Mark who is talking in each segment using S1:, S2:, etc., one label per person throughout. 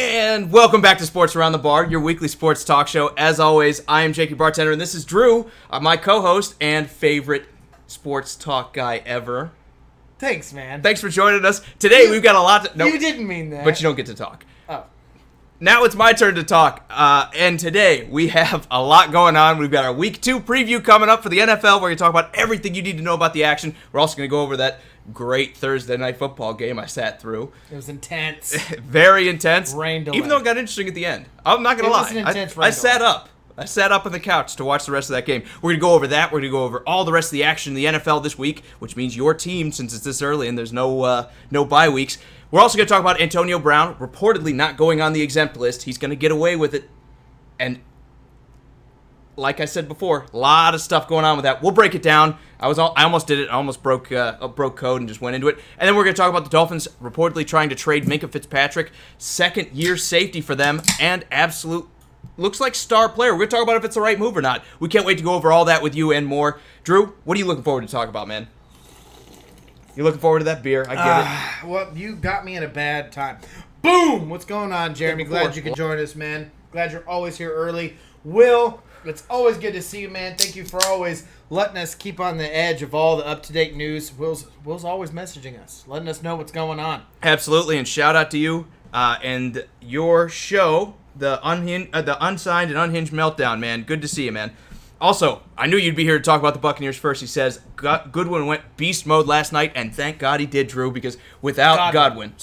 S1: And welcome back to Sports Around the Bar, your weekly sports talk show. As always, I am Jakey Bartender, and this is Drew, my co-host and favorite sports talk guy ever.
S2: Thanks, man.
S1: Thanks for joining us. Today, we've got a lot to...
S2: No, you didn't mean that.
S1: But you don't get to talk.
S2: Oh.
S1: Now it's my turn to talk, and today we have a lot going on. We've got our Week 2 preview coming up for the NFL, where we talk about everything you need to know about the action. We're also going to go over that great Thursday night football game I sat through.
S2: It was intense.
S1: Very intense.
S2: Rain delay.
S1: Even though it got interesting at the end. I'm not going to lie.
S2: It was an intense rain
S1: I sat up. I sat up on the couch to watch the rest of that game. We're going to go over that. We're going to go over all the rest of the action in the NFL this week, which means your team, since it's this early and there's no bye weeks. We're also going to talk about Antonio Brown, reportedly not going on the exempt list. He's going to get away with it. And like I said before, a lot of stuff going on with that. We'll break it down. I almost did it. I almost broke code and just went into it. And then we're going to talk about the Dolphins reportedly trying to trade Minkah Fitzpatrick, second-year safety for them, and absolute looks like star player. We're going to talk about if it's the right move or not. We can't wait to go over all that with you and more. Drew, what are you looking forward to talk about, man? You looking forward to that beer? I get
S2: it. Well, you got me in a bad time. Boom! What's going on, Jeremy? Glad you could join us, man. Glad you're always here early. Will, it's always good to see you, man. Thank you for always letting us keep on the edge of all the up-to-date news. Will's always messaging us, letting us know what's going on.
S1: Absolutely, and shout out to you and your show, the Unsigned and Unhinged Meltdown, man. Good to see you, man. Also, I knew you'd be here to talk about the Buccaneers first. He says Goodwin went beast mode last night, and thank God he did, Drew, because without Godwin,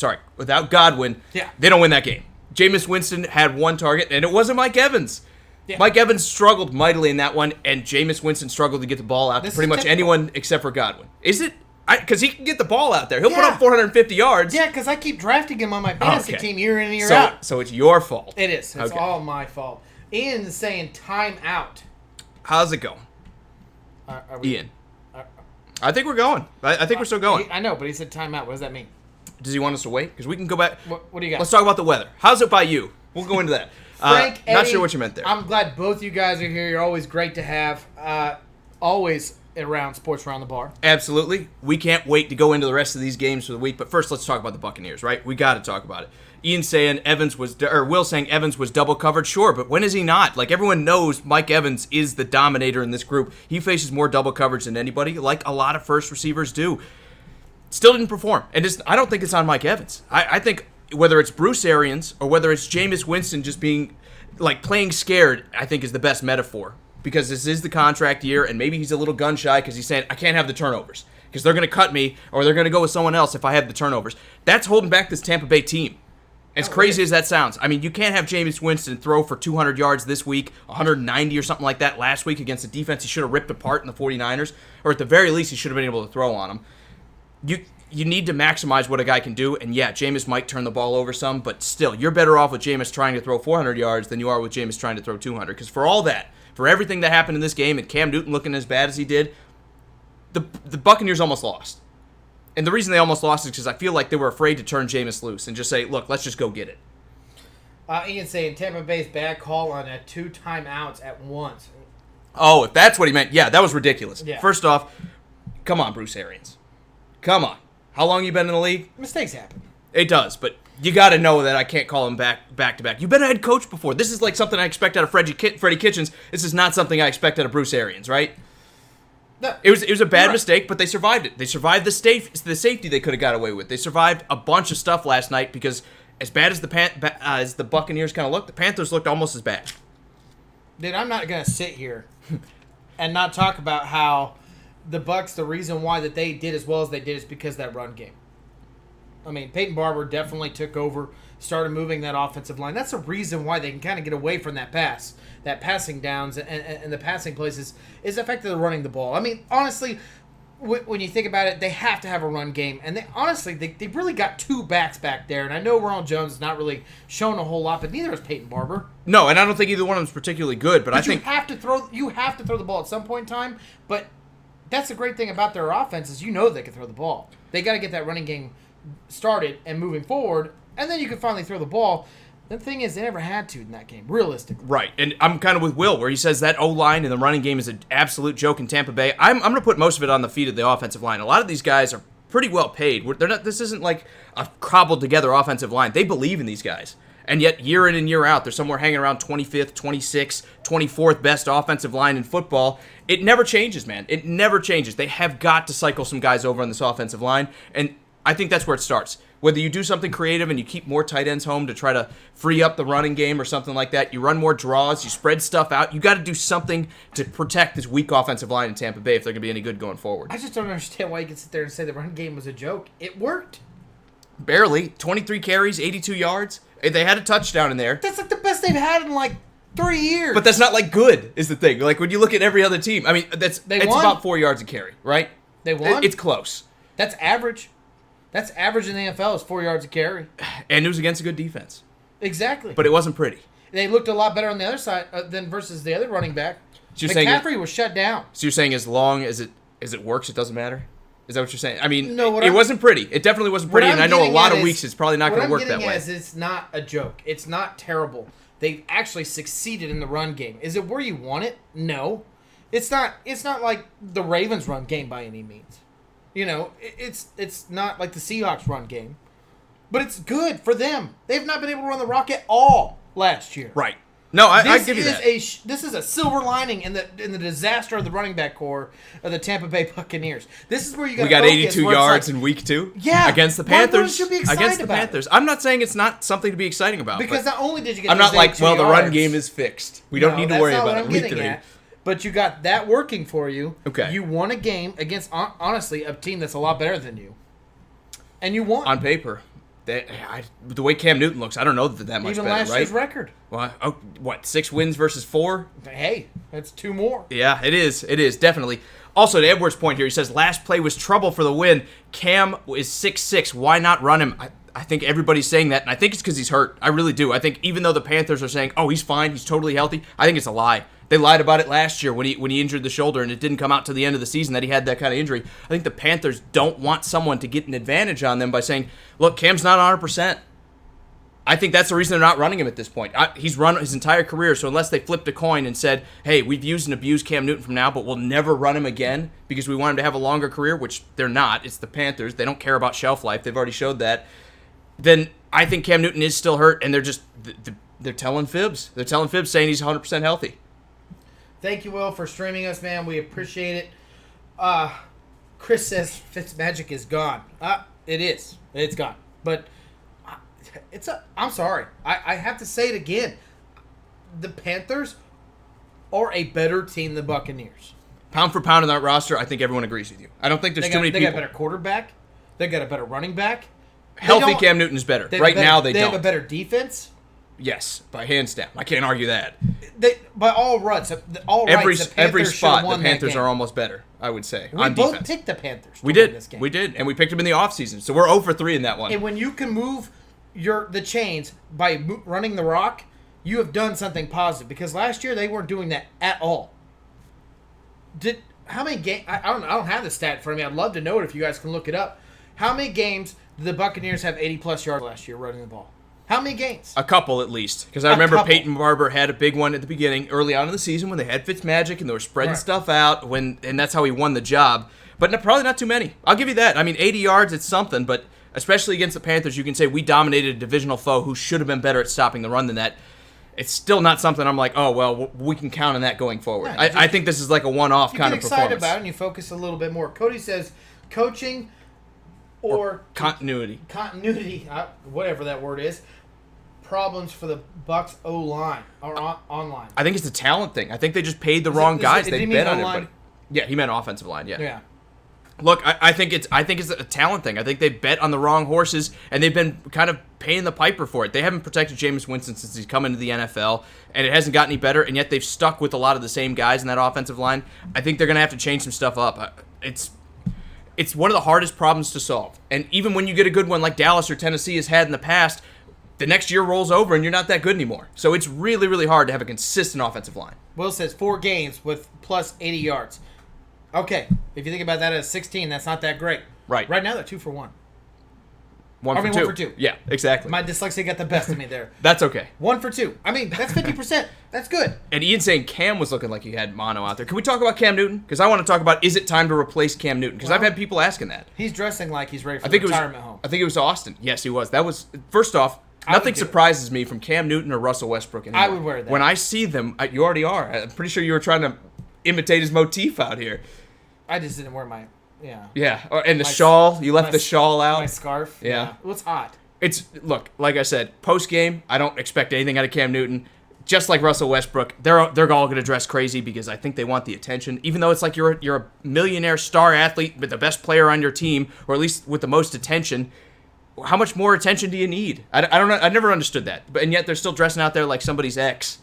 S2: yeah,
S1: they don't win that game. Jameis Winston had one target, and it wasn't Mike Evans.
S2: Yeah.
S1: Mike Evans struggled mightily in that one, and Jameis Winston struggled to get the ball out to pretty much anyone except for Godwin. Is it? Because he can get the ball out there. He'll put up 450 yards.
S2: Yeah, because I keep drafting him on my fantasy team year in and year out.
S1: So it's your fault.
S2: It is. It's all my fault. Ian's saying time out.
S1: How's it going? Ian? I think we're going. I think we're still going.
S2: I know, but he said time out. What does that mean?
S1: Does he want us to wait? Because we can go back.
S2: What do you got?
S1: Let's talk about the weather. How's it by you? We'll go into that.
S2: Frank, Eddie,
S1: not sure what you meant there.
S2: I'm glad both you guys are here. You're always great to have. Always around Sports Around the Bar.
S1: Absolutely. We can't wait to go into the rest of these games for the week. But first, let's talk about the Buccaneers, right? We got to talk about it. Ian saying Will saying Evans was double covered. Sure, but when is he not? Like, everyone knows Mike Evans is the dominator in this group. He faces more double coverage than anybody, like a lot of first receivers do. Still didn't perform. And I don't think it's on Mike Evans. I think whether it's Bruce Arians or whether it's Jameis Winston just being, like, playing scared, I think is the best metaphor. Because this is the contract year, and maybe he's a little gun-shy because he's saying, I can't have the turnovers. Because they're going to cut me, or they're going to go with someone else if I have the turnovers. That's holding back this Tampa Bay team. As crazy as that sounds. I mean, you can't have Jameis Winston throw for 200 yards this week, 190 or something like that last week against a defense he should have ripped apart in the 49ers. Or at the very least, he should have been able to throw on them. You need to maximize what a guy can do, and yeah, Jameis might turn the ball over some, but still, you're better off with Jameis trying to throw 400 yards than you are with Jameis trying to throw 200. Because for all that, for everything that happened in this game, and Cam Newton looking as bad as he did, the Buccaneers almost lost. And the reason they almost lost is because I feel like they were afraid to turn Jameis loose and just say, look, let's just go get it.
S2: Ian saying Tampa Bay's bad call on 2 timeouts at once.
S1: Oh, if that's what he meant, yeah, that was ridiculous.
S2: Yeah.
S1: First off, come on, Bruce Arians. Come on. How long you been in the league?
S2: Mistakes happen.
S1: It does, but you got to know that I can't call him back to back. You've been a head coach before. This is like something I expect out of Freddie Kitchens. This is not something I expect out of Bruce Arians, right?
S2: No,
S1: it was a bad mistake, but they survived it. They survived the safety they could have got away with. They survived a bunch of stuff last night because as bad as the Buccaneers kind of looked, the Panthers looked almost as bad.
S2: Dude, I'm not going to sit here and not talk about how the Bucs, the reason why that they did as well as they did is because of that run game. I mean, Peyton Barber definitely took over, started moving that offensive line. That's the reason why they can kind of get away from that passing downs and the passing places is the fact that they're running the ball. I mean, honestly, when you think about it, they have to have a run game. And they really got 2 backs back there. And I know Ronald Jones is not really shown a whole lot, but neither is Peyton Barber.
S1: No, and I don't think either one of them is particularly good. But I think
S2: you have to throw the ball at some point in time. But that's the great thing about their offense is they can throw the ball. They got to get that running game started and moving forward, and then you can finally throw the ball. The thing is, they never had to in that game, realistically.
S1: Right, and I'm kind of with Will, where he says that O-line and the running game is an absolute joke in Tampa Bay. I'm going to put most of it on the feet of the offensive line. A lot of these guys are pretty well paid. They're not. This isn't like a cobbled-together offensive line. They believe in these guys. And yet, year in and year out, they're somewhere hanging around 25th, 26th, 24th best offensive line in football. It never changes, man. It never changes. They have got to cycle some guys over on this offensive line, and I think that's where it starts. Whether you do something creative and you keep more tight ends home to try to free up the running game or something like that, you run more draws, you spread stuff out, you got to do something to protect this weak offensive line in Tampa Bay if they're going to be any good going forward.
S2: I just don't understand why you can sit there and say the run game was a joke. It worked.
S1: Barely. 23 carries, 82 yards. They had a touchdown in there.
S2: That's like the best they've had in like 3 years.
S1: But that's not like good, is the thing. Like when you look at every other team, I mean, it's about 4 yards a carry, right?
S2: They won?
S1: It's close.
S2: That's average. That's average in the NFL is 4 yards a carry.
S1: And it was against a good defense.
S2: Exactly.
S1: But it wasn't pretty.
S2: They looked a lot better on the other side than versus the other running back.
S1: So
S2: McCaffrey was shut down.
S1: So you're saying as long as it works, it doesn't matter? Is that what you're saying? I mean,
S2: no,
S1: it wasn't pretty. It definitely wasn't pretty, and I know a lot of weeks it's probably not going to work that way.
S2: What I'm getting at is it's not a joke. It's not terrible. They've actually succeeded in the run game. Is it where you want it? No. It's not like the Ravens run game by any means. You know, it's not like the Seahawks run game. But it's good for them. They've not been able to run the rock at all last year.
S1: Right. No, I give you that.
S2: This is a silver lining in the disaster of the running back core of the Tampa Bay Buccaneers. This is where you got.
S1: We got 82 yards in week 2.
S2: Yeah,
S1: against the Panthers.
S2: Should be excited
S1: against the
S2: about
S1: Panthers. I'm not saying it's not something to be exciting about.
S2: Because not only did you get,
S1: I'm not like, well, the run game is fixed. We don't need to worry about it. Week 3.
S2: But you got that working for you.
S1: Okay.
S2: You won a game against, honestly, a team that's a lot better than you, and you won
S1: on paper. The way Cam Newton looks, I don't know that much
S2: even
S1: better,
S2: last year's record.
S1: Well, what, 6 wins versus 4?
S2: Hey, that's 2 more.
S1: Yeah, it is. It is, definitely. Also, to Edward's point here, he says, last play was trouble for the win. Cam is 6'6". Why not run him? I think everybody's saying that, and I think it's because he's hurt. I really do. I think even though the Panthers are saying, oh, he's fine, he's totally healthy, I think it's a lie. They lied about it last year when he injured the shoulder, and it didn't come out to the end of the season that he had that kind of injury. I think the Panthers don't want someone to get an advantage on them by saying, look, Cam's not 100%. I think that's the reason they're not running him at this point. He's run his entire career, so unless they flipped a coin and said, hey, we've used and abused Cam Newton from now, but we'll never run him again because we want him to have a longer career, which they're not. It's the Panthers. They don't care about shelf life. They've already showed that. Then I think Cam Newton is still hurt, and they're telling fibs. They're telling fibs saying he's 100% healthy.
S2: Thank you, Will, for streaming us, man. We appreciate it. Chris says Fitzmagic is gone. It is. It's gone. But I'm sorry. I have to say it again. The Panthers are a better team than the Buccaneers.
S1: Pound for pound in that roster, I think everyone agrees with you. I don't think there's too many people.
S2: They got a better quarterback. They got a better running back.
S1: Healthy Cam Newton is better. Right now, they don't.
S2: They have a better defense.
S1: Yes, by hands down. I can't argue that.
S2: By all rights,
S1: every spot, the Panthers are almost better, I would say, on defense.
S2: We both picked the Panthers
S1: to win this game. We did, and we picked them in the offseason, so we're 0 for 3 in that one.
S2: And when you can move the chains by running the rock, you have done something positive, because last year they weren't doing that at all. How many games? I don't have the stat in front of me. I'd love to know it if you guys can look it up. How many games did the Buccaneers have 80-plus yards last year running the ball? How many games?
S1: A couple at least. Because I remember Peyton Barber had a big one at the beginning, early on in the season, when they had Fitzmagic and they were spreading stuff out, and that's how he won the job. But probably not too many. I'll give you that. I mean, 80 yards, it's something, but especially against the Panthers, you can say we dominated a divisional foe who should have been better at stopping the run than that. It's still not something I'm like, oh, well, we can count on that going forward. Yeah, I think this is like a one-off kind of performance. You get excited
S2: about it and you focus a little bit more. Cody says coaching or
S1: continuity.
S2: Continuity, whatever that word is. Problems for the Bucs O-line or online.
S1: I think it's a talent thing. I think they just paid the wrong guys. They bet on everybody. Yeah, he meant offensive line. Yeah. Look, I think it's a talent thing. I think they bet on the wrong horses, and they've been kind of paying the piper for it. They haven't protected Jameis Winston since he's come into the NFL, and it hasn't gotten any better. And yet they've stuck with a lot of the same guys in that offensive line. I think they're going to have to change some stuff up. It's one of the hardest problems to solve. And even when you get a good one like Dallas or Tennessee has had in the past, the next year rolls over and you're not that good anymore. So it's really, really hard to have a consistent offensive line.
S2: Will says 4 games with plus 80 yards. Okay, if you think about that as 16, that's not that great.
S1: Right.
S2: Right now they're 2 for 1.
S1: 1 for 2. Yeah, exactly.
S2: My dyslexia got the best of me there.
S1: That's okay.
S2: 1 for 2. I mean, that's 50%. That's good.
S1: And Ian saying Cam was looking like he had mono out there. Can we talk about Cam Newton? Because I want to talk about, is it time to replace Cam Newton? Because I've had people asking that.
S2: He's dressing like he's ready for the retirement home.
S1: I think it was Austin. Yes, he was. That was, first off, Nothing surprises me from Cam Newton or Russell Westbrook anymore.
S2: I would wear that.
S1: When I see them, you already are. I'm pretty sure you were trying to imitate his motif out here.
S2: I just didn't wear my,
S1: Yeah, and the shawl. You left the shawl out.
S2: My scarf.
S1: Yeah.
S2: It was hot.
S1: Look, like I said, post-game, I don't expect anything out of Cam Newton. Just like Russell Westbrook, they're all going to dress crazy because I think they want the attention. Even though it's like you're a millionaire star athlete with the best player on your team, or at least with the most attention. How much more attention do you need? I don't know. I never understood that. And yet they're still dressing out there like somebody's ex,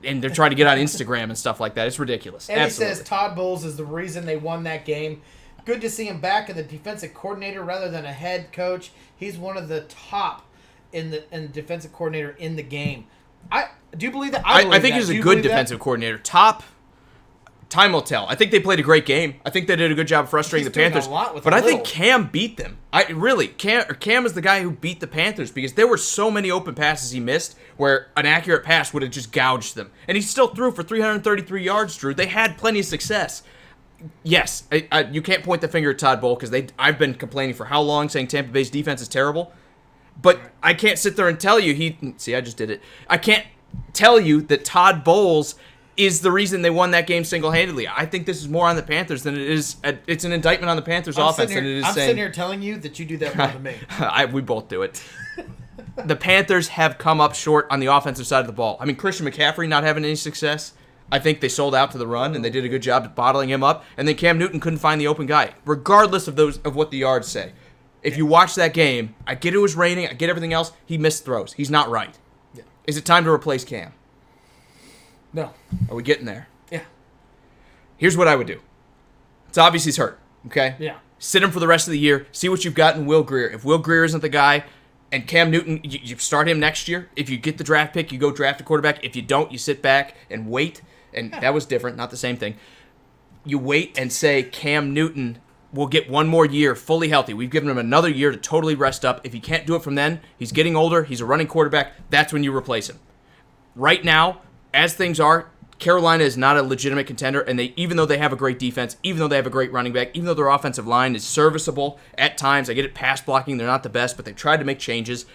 S1: and they're trying to get on Instagram and stuff like that. It's ridiculous.
S2: And
S1: Absolutely.
S2: he says Todd Bowles is the reason they won that game. Good to see him back in the defensive coordinator rather than a head coach. He's one of the top in the defensive coordinator in the game. Do you believe that?
S1: I think he's a good defensive coordinator. Top. Time will tell. I think they played a great game. I think they did a good job frustrating the Panthers. But I think Cam beat them. Cam is the guy who beat the Panthers because there were so many open passes he missed where an accurate pass would have just gouged them. And he still threw for 333 yards, Drew. They had plenty of success. Yes, you can't point the finger at Todd Bowles because I've been complaining for how long saying Tampa Bay's defense is terrible. But I can't sit there and tell you I just did it. I can't tell you that Todd Bowles is the reason they won that game single-handedly. I think this is more on the Panthers than it is. It's an indictment on the Panthers offense than it is
S2: I'm
S1: saying.
S2: sitting here telling you that you do that more than me.
S1: We both do it. The Panthers have come up short on the offensive side of the ball. I mean, Christian McCaffrey not having any success. I think they sold out to the run, and they did a good job at bottling him up. And then Cam Newton couldn't find the open guy, regardless of what the yards say. If you watch that game, I get it was raining, I get everything else. He missed throws. He's not right.
S2: Yeah.
S1: Is it time to replace Cam?
S2: No.
S1: Are we getting there?
S2: Yeah.
S1: Here's what I would do. It's obvious he's hurt, okay?
S2: Yeah.
S1: Sit him for the rest of the year. See what you've got in Will Grier. If Will Grier isn't the guy, and Cam Newton, you start him next year. If you get the draft pick, you go draft a quarterback. If you don't, you sit back and wait. And that was different, not the same thing. You wait and say Cam Newton will get one more year fully healthy. We've given him another year to totally rest up. If he can't do it from then, he's getting older. He's a running quarterback. That's when you replace him. Right now, as things are, Carolina is not a legitimate contender, and even though they have a great defense, even though they have a great running back, even though their offensive line is serviceable at times, I get it, pass blocking, they're not the best, but they've tried to make changes.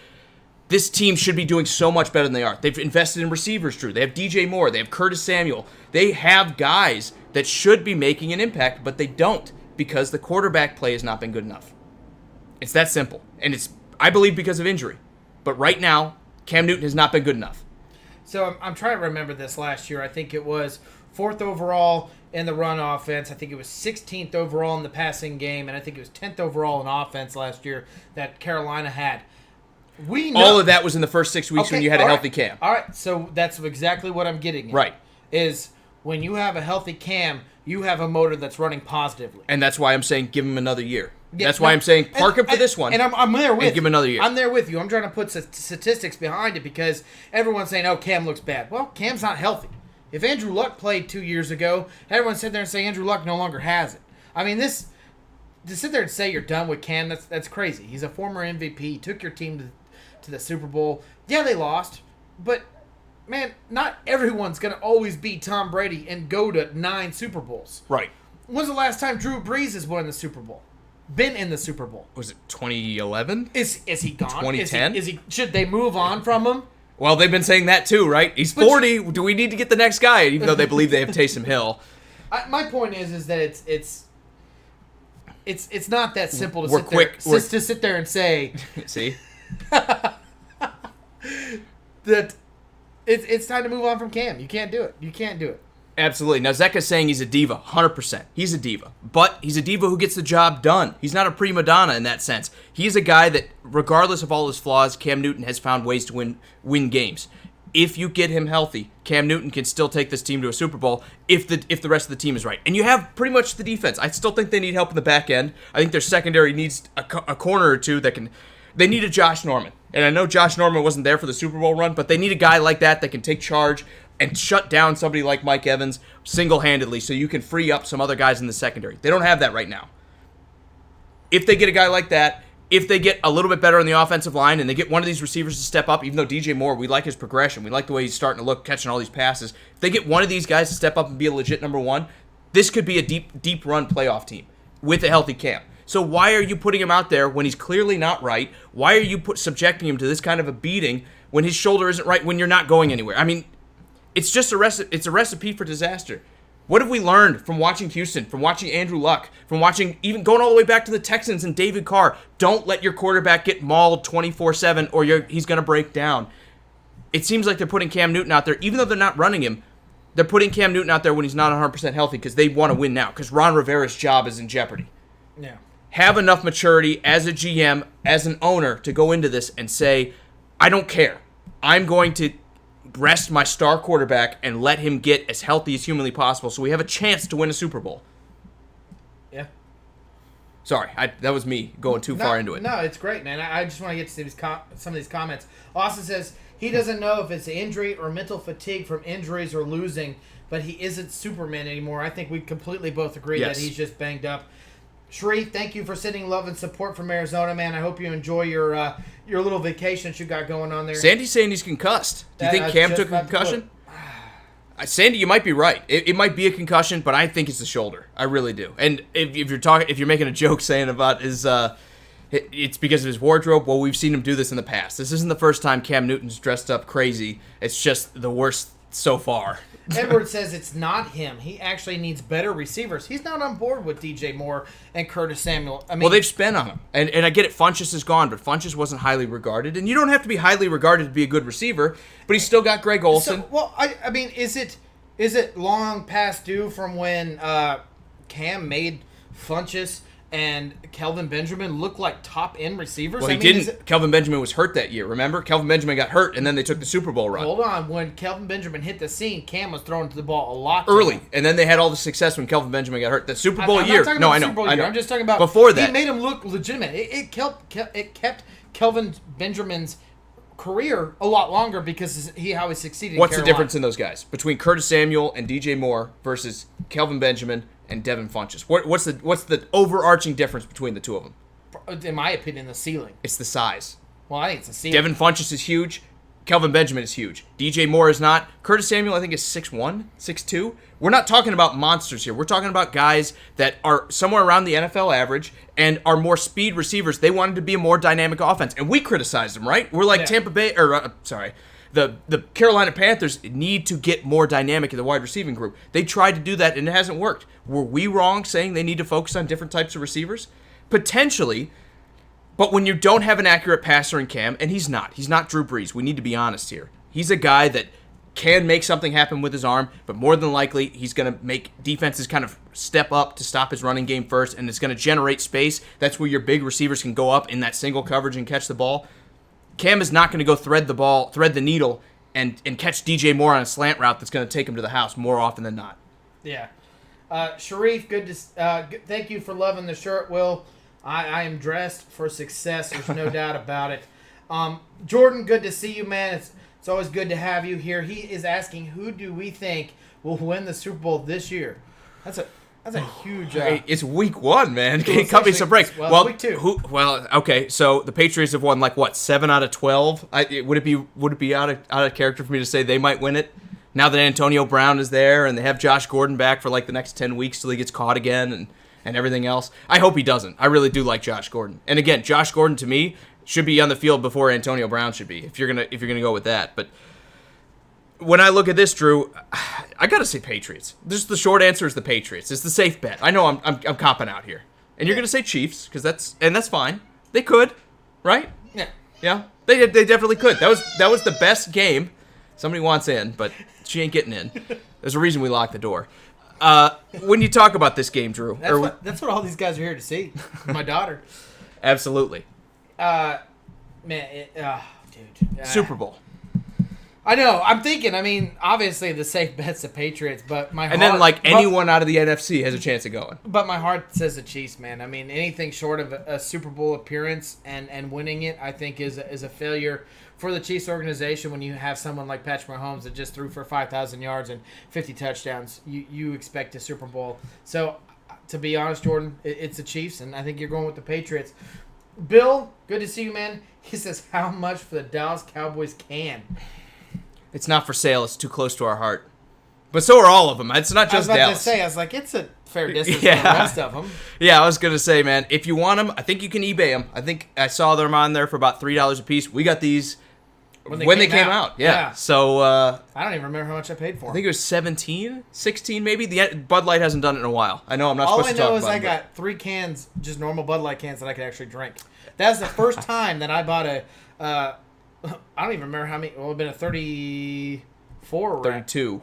S1: This team should be doing so much better than they are. They've invested in receivers, Drew. They have DJ Moore. They have Curtis Samuel. They have guys that should be making an impact, but they don't because the quarterback play has not been good enough. It's that simple. And it's, I believe, because of injury. But right now, Cam Newton has not been good enough.
S2: So I'm trying to remember this last year. I think it was 4th overall in the run offense. I think it was 16th overall in the passing game. And I think it was 10th overall in offense last year that Carolina had. We know,
S1: all of that was in the first 6 weeks when you had a healthy Cam.
S2: All right, so that's exactly what I'm getting at.
S1: Right.
S2: Is when you have a healthy Cam, you have a motor that's running positively.
S1: And that's why I'm saying give him another year. That's why I'm saying park him for this one.
S2: And I'm there with you.
S1: Give him another year.
S2: I'm there with you. I'm trying to put statistics behind it because everyone's saying, oh, Cam looks bad. Well, Cam's not healthy. If Andrew Luck played 2 years ago, everyone's sitting there and saying Andrew Luck no longer has it. I mean, to sit there and say you're done with Cam, that's crazy. He's a former MVP. He took your team to the Super Bowl. Yeah, they lost, but man, not everyone's going to always be Tom Brady and go to 9 Super Bowls.
S1: Right.
S2: When's the last time Drew Brees has won the Super Bowl? Been in the Super Bowl?
S1: Was it 2011?
S2: Is he gone?
S1: 2010?
S2: Is he? Should they move on from him?
S1: Well, they've been saying that too, right? He's 40. Do we need to get the next guy? Even though they believe they have Taysom Hill.
S2: My point is that it's not that simple to sit there and say.
S1: See.
S2: That it's time to move on from Cam. You can't do it. You can't do it.
S1: Absolutely. Now, Zeka's saying he's a diva. 100%. He's a diva. But he's a diva who gets the job done. He's not a prima donna in that sense. He's a guy that, regardless of all his flaws, Cam Newton has found ways to win games. If you get him healthy, Cam Newton can still take this team to a Super Bowl if the rest of the team is right. And you have pretty much the defense. I still think they need help in the back end. I think their secondary needs a corner or two that can... They need a Josh Norman. And I know Josh Norman wasn't there for the Super Bowl run, but they need a guy like that can take charge and shut down somebody like Mike Evans single-handedly so you can free up some other guys in the secondary. They don't have that right now. If they get a guy like that, if they get a little bit better on the offensive line and they get one of these receivers to step up, even though DJ Moore, we like his progression. We like the way he's starting to look, catching all these passes. If they get one of these guys to step up and be a legit number one, this could be a deep run playoff team with a healthy Cam. So why are you putting him out there when he's clearly not right? Why are you subjecting him to this kind of a beating when his shoulder isn't right, when you're not going anywhere? I mean, it's just it's a recipe for disaster. What have we learned from watching Houston, from watching Andrew Luck, from watching even going all the way back to the Texans and David Carr? Don't let your quarterback get mauled 24/7 or he's going to break down. It seems like they're putting Cam Newton out there, even though they're not running him. They're putting Cam Newton out there when he's not 100% healthy because they want to win now, because Ron Rivera's job is in jeopardy.
S2: Yeah.
S1: Have enough maturity as a GM, as an owner, to go into this and say, I don't care. I'm going to rest my star quarterback and let him get as healthy as humanly possible so we have a chance to win a Super Bowl.
S2: Yeah.
S1: Sorry, that was me going too far into it.
S2: No, it's great, man. I just want to get to some of these comments. Austin says he doesn't know if it's injury or mental fatigue from injuries or losing, but he isn't Superman anymore. I think we completely both agree that he's just banged up. Sharif, thank you for sending love and support from Arizona, man. I hope you enjoy your little vacation that you got going on there.
S1: Sandy's saying he's concussed. Do you think Cam took a concussion? Sandy, you might be right. It might be a concussion, but I think it's the shoulder. I really do. And if you're making a joke saying about it's because of his wardrobe, well, we've seen him do this in the past. This isn't the first time Cam Newton's dressed up crazy. It's just the worst so far.
S2: Edward says it's not him. He actually needs better receivers. He's not on board with DJ Moore and Curtis Samuel. I mean,
S1: well, they've spent on him. And I get it, Funchess is gone, but Funchess wasn't highly regarded. And you don't have to be highly regarded to be a good receiver, but he's still got Greg Olsen.
S2: I mean, is it long past due from when Cam made Funchess and Kelvin Benjamin look like top-end receivers?
S1: Well, he didn't. Kelvin Benjamin was hurt that year, remember? Kelvin Benjamin got hurt, and then they took the Super Bowl run.
S2: Hold on. When Kelvin Benjamin hit the scene, Cam was throwing to the ball a lot.
S1: Early, and then they had all the success when Kelvin Benjamin got hurt. The Super Bowl year. No, I know.
S2: I'm just talking about
S1: before that.
S2: He made him look legitimate. It kept Kelvin Benjamin's career a lot longer because how he succeeded.
S1: What's the difference in those guys between Curtis Samuel and DJ Moore versus Kelvin Benjamin and Devin Funchess? What's the overarching difference between the two of them?
S2: In my opinion, the ceiling.
S1: It's the size.
S2: Well, I think it's the ceiling.
S1: Devin Funchess is huge. Kelvin Benjamin is huge. DJ Moore is not. Curtis Samuel, I think, is 6'1", 6'2". We're not talking about monsters here. We're talking about guys that are somewhere around the NFL average and are more speed receivers. They wanted to be a more dynamic offense, and we criticized them, right? We're like Tampa Bay, the Carolina Panthers need to get more dynamic in the wide receiving group. They tried to do that, and it hasn't worked. Were we wrong saying they need to focus on different types of receivers? Potentially. But when you don't have an accurate passer in Cam, and he's not Drew Brees, we need to be honest here. He's a guy that can make something happen with his arm, but more than likely, he's going to make defenses kind of step up to stop his running game first, and it's going to generate space. That's where your big receivers can go up in that single coverage and catch the ball. Cam is not going to go thread the needle, and catch DJ Moore on a slant route that's going to take him to the house more often than not.
S2: Yeah. Sharif, thank you for loving the shirt, Will. I am dressed for success. There's no doubt about it. Jordan, good to see you, man. It's always good to have you here. He is asking, who do we think will win the Super Bowl this year? That's a huge.
S1: It's week 1, man. Cut me some breaks.
S2: Well, week 2.
S1: Okay. So the Patriots have won 7 out of 12. Would it be out of character for me to say they might win it? Now that Antonio Brown is there and they have Josh Gordon back for the next 10 weeks till he gets caught again and everything else. I hope he doesn't. I really do like Josh Gordon. And again, Josh Gordon to me should be on the field before Antonio Brown should be. If you're gonna go with that, but when I look at this, Drew, I gotta say Patriots. Just the short answer is the Patriots. It's the safe bet. I know I'm copping out here, and you're gonna say Chiefs because that's fine. They could, right? Yeah. They definitely could. That was the best game. Somebody wants in, but she ain't getting in. There's a reason we locked the door. When you talk about this game, Drew,
S2: that's what all these guys are here to see. My daughter.
S1: Absolutely.
S2: Dude.
S1: Super Bowl.
S2: I know. I'm thinking. I mean, obviously the safe bet's the Patriots, but my
S1: heart. And then anyone out of the NFC has a chance of going.
S2: But my heart says the Chiefs, man. I mean, anything short of a Super Bowl appearance and winning it, I think is a failure for the Chiefs organization. When you have someone like Patrick Mahomes that just threw for 5,000 yards and 50 touchdowns, you expect a Super Bowl. So, to be honest, Jordan, it's the Chiefs, and I think you're going with the Patriots. Bill, good to see you, man. He says, how much for the Dallas Cowboys can?
S1: It's not for sale. It's too close to our heart. But so are all of them. It's not just Dallas.
S2: I was about to say, fair distance from the rest of them.
S1: Yeah, I was going to say, man, if you want them, I think you can eBay them. I think I saw them on there for about $3 a piece. We got these when they came out. Yeah. So
S2: I don't even remember how much I paid for them.
S1: I think it was 17, 16 maybe. The Bud Light hasn't done it in a while. I know I'm not supposed to talk about it.
S2: All I know is I got 3 cans, just normal Bud Light cans that I could actually drink. That's the first time that I bought a I don't even remember how many. It would have been a 34
S1: 32,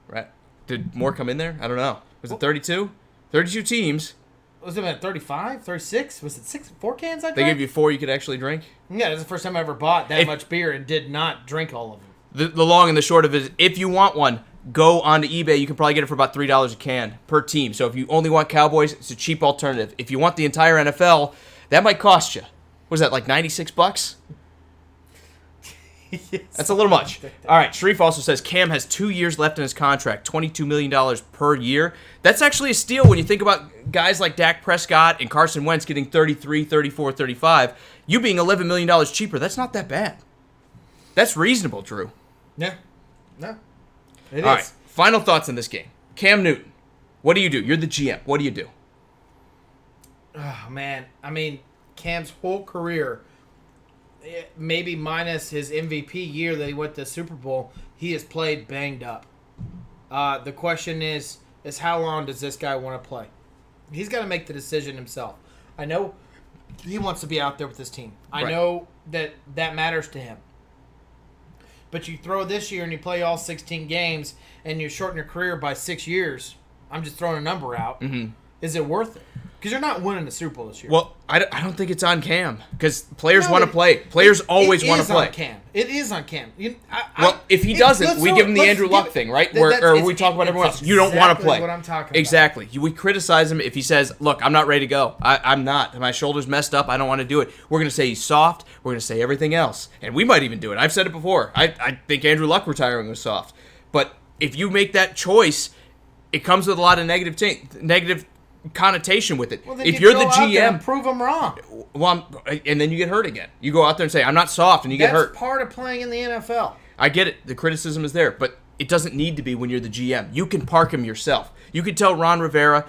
S1: right? Did more come in there? I don't know. Was it 32? 32 teams.
S2: Was it about 35? 36? Was it 4 cans I drank?
S1: They gave you 4 you could actually drink?
S2: Yeah, that's the first time I ever bought that much beer and did not drink all of them.
S1: The long and the short of it is, if you want one, go onto eBay. You can probably get it for about $3 a can per team. So if you only want Cowboys, it's a cheap alternative. If you want the entire NFL, that might cost you. What is that, like $96? Yes. That's a little much. All right, Sharif also says Cam has 2 years left in his contract, $22 million per year. That's actually a steal when you think about guys like Dak Prescott and Carson Wentz getting 33, 34, 35. You being $11 million cheaper, that's not that bad. That's reasonable, Drew.
S2: Yeah. No. It
S1: All
S2: is.
S1: right, final thoughts on this game. Cam Newton, what do you do? You're the GM. What do you do?
S2: Oh, man. I mean, Cam's whole career, maybe minus his MVP year that he went to the Super Bowl, he has played banged up. The question is how long does this guy want to play? He's got to make the decision himself. I know he wants to be out there with his team. I know that matters to him. But you throw this year and you play all 16 games and you shorten your career by 6 years. I'm just throwing a number out. Mm-hmm. Is it worth it? Because you're not winning the Super Bowl this year.
S1: Well, I don't think it's on Cam because players want to play. Players always want to play.
S2: It is on Cam.
S1: If he doesn't, we give him the Andrew Luck thing, right? Or we talk about everyone else. You don't want to play.
S2: What I'm talking about.
S1: Exactly. We criticize him if he says, look, I'm not ready to go. I'm not. My shoulder's messed up. I don't want to do it. We're going to say he's soft. We're going to say everything else. And we might even do it. I've said it before. I think Andrew Luck retiring was soft. But if you make that choice, it comes with a lot of negative connotation with it.
S2: Well,
S1: if you're the GM,
S2: and prove them wrong.
S1: Well, and then you get hurt again. You go out there and say, I'm not soft, and you get hurt.
S2: That's part of playing in the NFL.
S1: I get it. The criticism is there, but it doesn't need to be when you're the GM. You can park him yourself. You can tell Ron Rivera,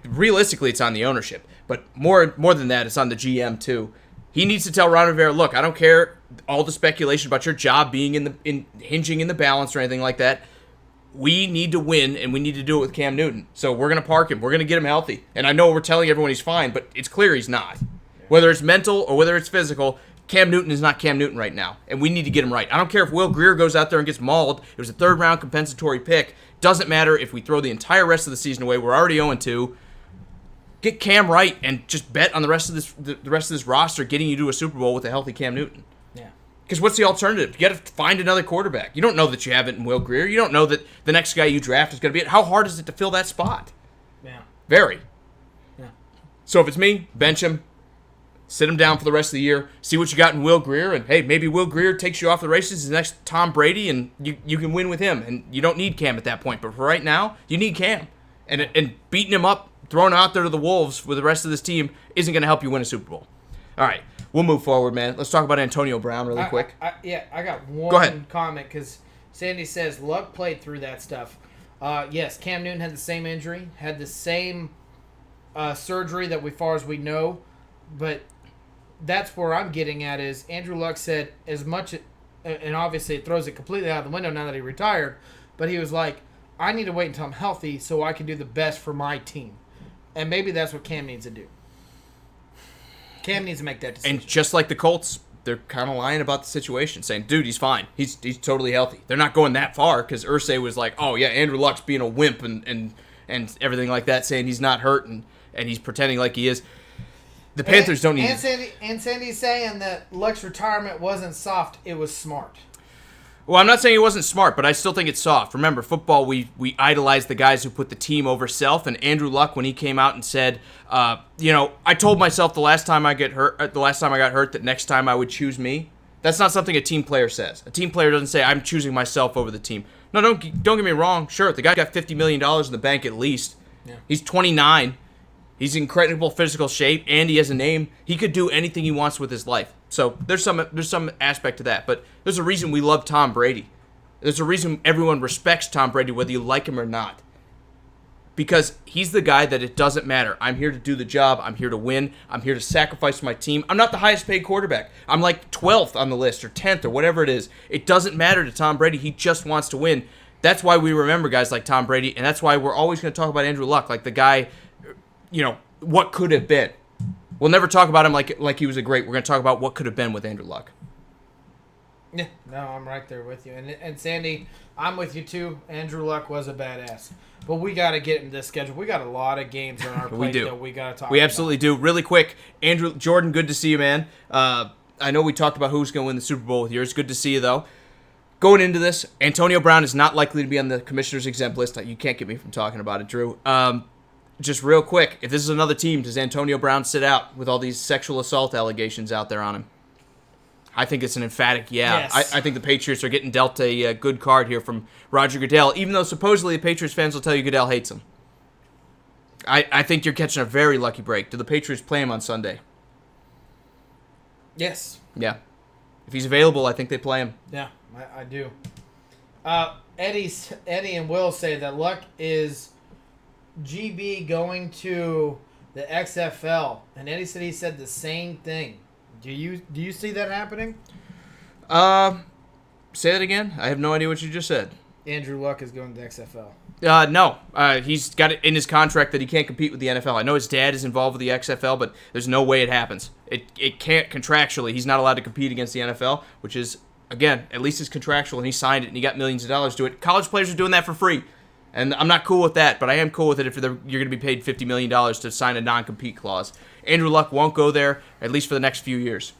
S1: realistically, it's on the ownership, but more than that, it's on the GM too. He needs to tell Ron Rivera, look, I don't care all the speculation about your job being hinging in the balance or anything like that. We need to win, and we need to do it with Cam Newton. So we're going to park him. We're going to get him healthy. And I know we're telling everyone he's fine, but it's clear he's not. Whether it's mental or whether it's physical, Cam Newton is not Cam Newton right now, and we need to get him right. I don't care if Will Grier goes out there and gets mauled. It was a third-round compensatory pick. Doesn't matter if we throw the entire rest of the season away. We're already 0-2. Get Cam right and just bet on the rest of this roster getting you to a Super Bowl with a healthy Cam Newton. Because what's the alternative? You got to find another quarterback. You don't know that you have it in Will Grier. You don't know that the next guy you draft is going to be it. How hard is it to fill that spot?
S2: Yeah.
S1: Very.
S2: Yeah.
S1: So if it's me, bench him, sit him down for the rest of the year, see what you got in Will Grier, and hey, maybe Will Grier takes you off the races, he's the next Tom Brady, and you can win with him. And you don't need Cam at that point. But for right now, you need Cam. And beating him up, throwing him out there to the Wolves with the rest of this team isn't going to help you win a Super Bowl. All right. We'll move forward, man. Let's talk about Antonio Brown really quick.
S2: I got one comment because Sandy says Luck played through that stuff. Yes, Cam Newton had the same injury, had the same surgery that, as far as we know, but that's where I'm getting at is Andrew Luck said as much, and obviously it throws it completely out of the window now that he retired, but he was like, I need to wait until I'm healthy so I can do the best for my team. And maybe that's what Cam needs to do. Cam needs to make that decision.
S1: And just like the Colts, they're kind of lying about the situation, saying, dude, he's fine. He's totally healthy. They're not going that far because Irsay was like, oh, yeah, Andrew Luck's being a wimp and everything like that, saying he's not hurt and he's pretending like he is. The Panthers don't need...
S2: And Sandy's saying that Luck's retirement wasn't soft. It was smart.
S1: Well, I'm not saying it wasn't smart, but I still think it's soft. Remember, football, we idolize the guys who put the team over self, and Andrew Luck, when he came out and said, I told myself the last time I got hurt that next time I would choose me. That's not something a team player says. A team player doesn't say, I'm choosing myself over the team. No, don't get me wrong. Sure, the guy got $50 million in the bank at least. Yeah. He's 29. He's in incredible physical shape, and he has a name. He could do anything he wants with his life. So there's some aspect to that. But there's a reason we love Tom Brady. There's a reason everyone respects Tom Brady, whether you like him or not. because he's the guy that it doesn't matter. I'm here to do the job. I'm here to win. I'm here to sacrifice my team. I'm not the highest paid quarterback. I'm like 12th on the list or 10th or whatever it is. It doesn't matter to Tom Brady. He just wants to win. That's why we remember guys like Tom Brady, and that's why we're always going to talk about Andrew Luck, like the guy, what could have been. We'll never talk about him like he was a great. We're going to talk about what could have been with Andrew Luck.
S2: Yeah, no, I'm right there with you. And Sandy, I'm with you too. Andrew Luck was a badass. But we got to get in this schedule. We got a lot of games on our plate that we got to talk about.
S1: We absolutely do. Really quick, Jordan, good to see you, man. I know we talked about who's going to win the Super Bowl with yours. Good to see you, though. Going into this, Antonio Brown is not likely to be on the commissioner's exempt list. You can't get me from talking about it, Drew. Just real quick, if this is another team, does Antonio Brown sit out with all these sexual assault allegations out there on him? I think it's an emphatic yeah.
S2: Yes.
S1: I think the Patriots are getting dealt a good card here from Roger Goodell, even though supposedly the Patriots fans will tell you Goodell hates him. I think you're catching a very lucky break. Do the Patriots play him on Sunday?
S2: Yes.
S1: Yeah. If he's available, I think they play him.
S2: Yeah, I do. Eddie and Will say that Luck is GB going to the XFL, and Eddie said he said the same thing. Do you see that happening?
S1: Say that again. I have no idea what you just said.
S2: Andrew Luck is going to the XFL.
S1: No. He's got it in his contract that he can't compete with the NFL. I know his dad is involved with the XFL, but there's no way it happens. It can't contractually. He's not allowed to compete against the NFL, which is, again, at least it's contractual, and he signed it, and he got millions of dollars to it. College players are doing that for free, and I'm not cool with that, but I am cool with it if you're going to be paid $50 million to sign a non-compete clause. Andrew Luck won't go there, at least for the next few years.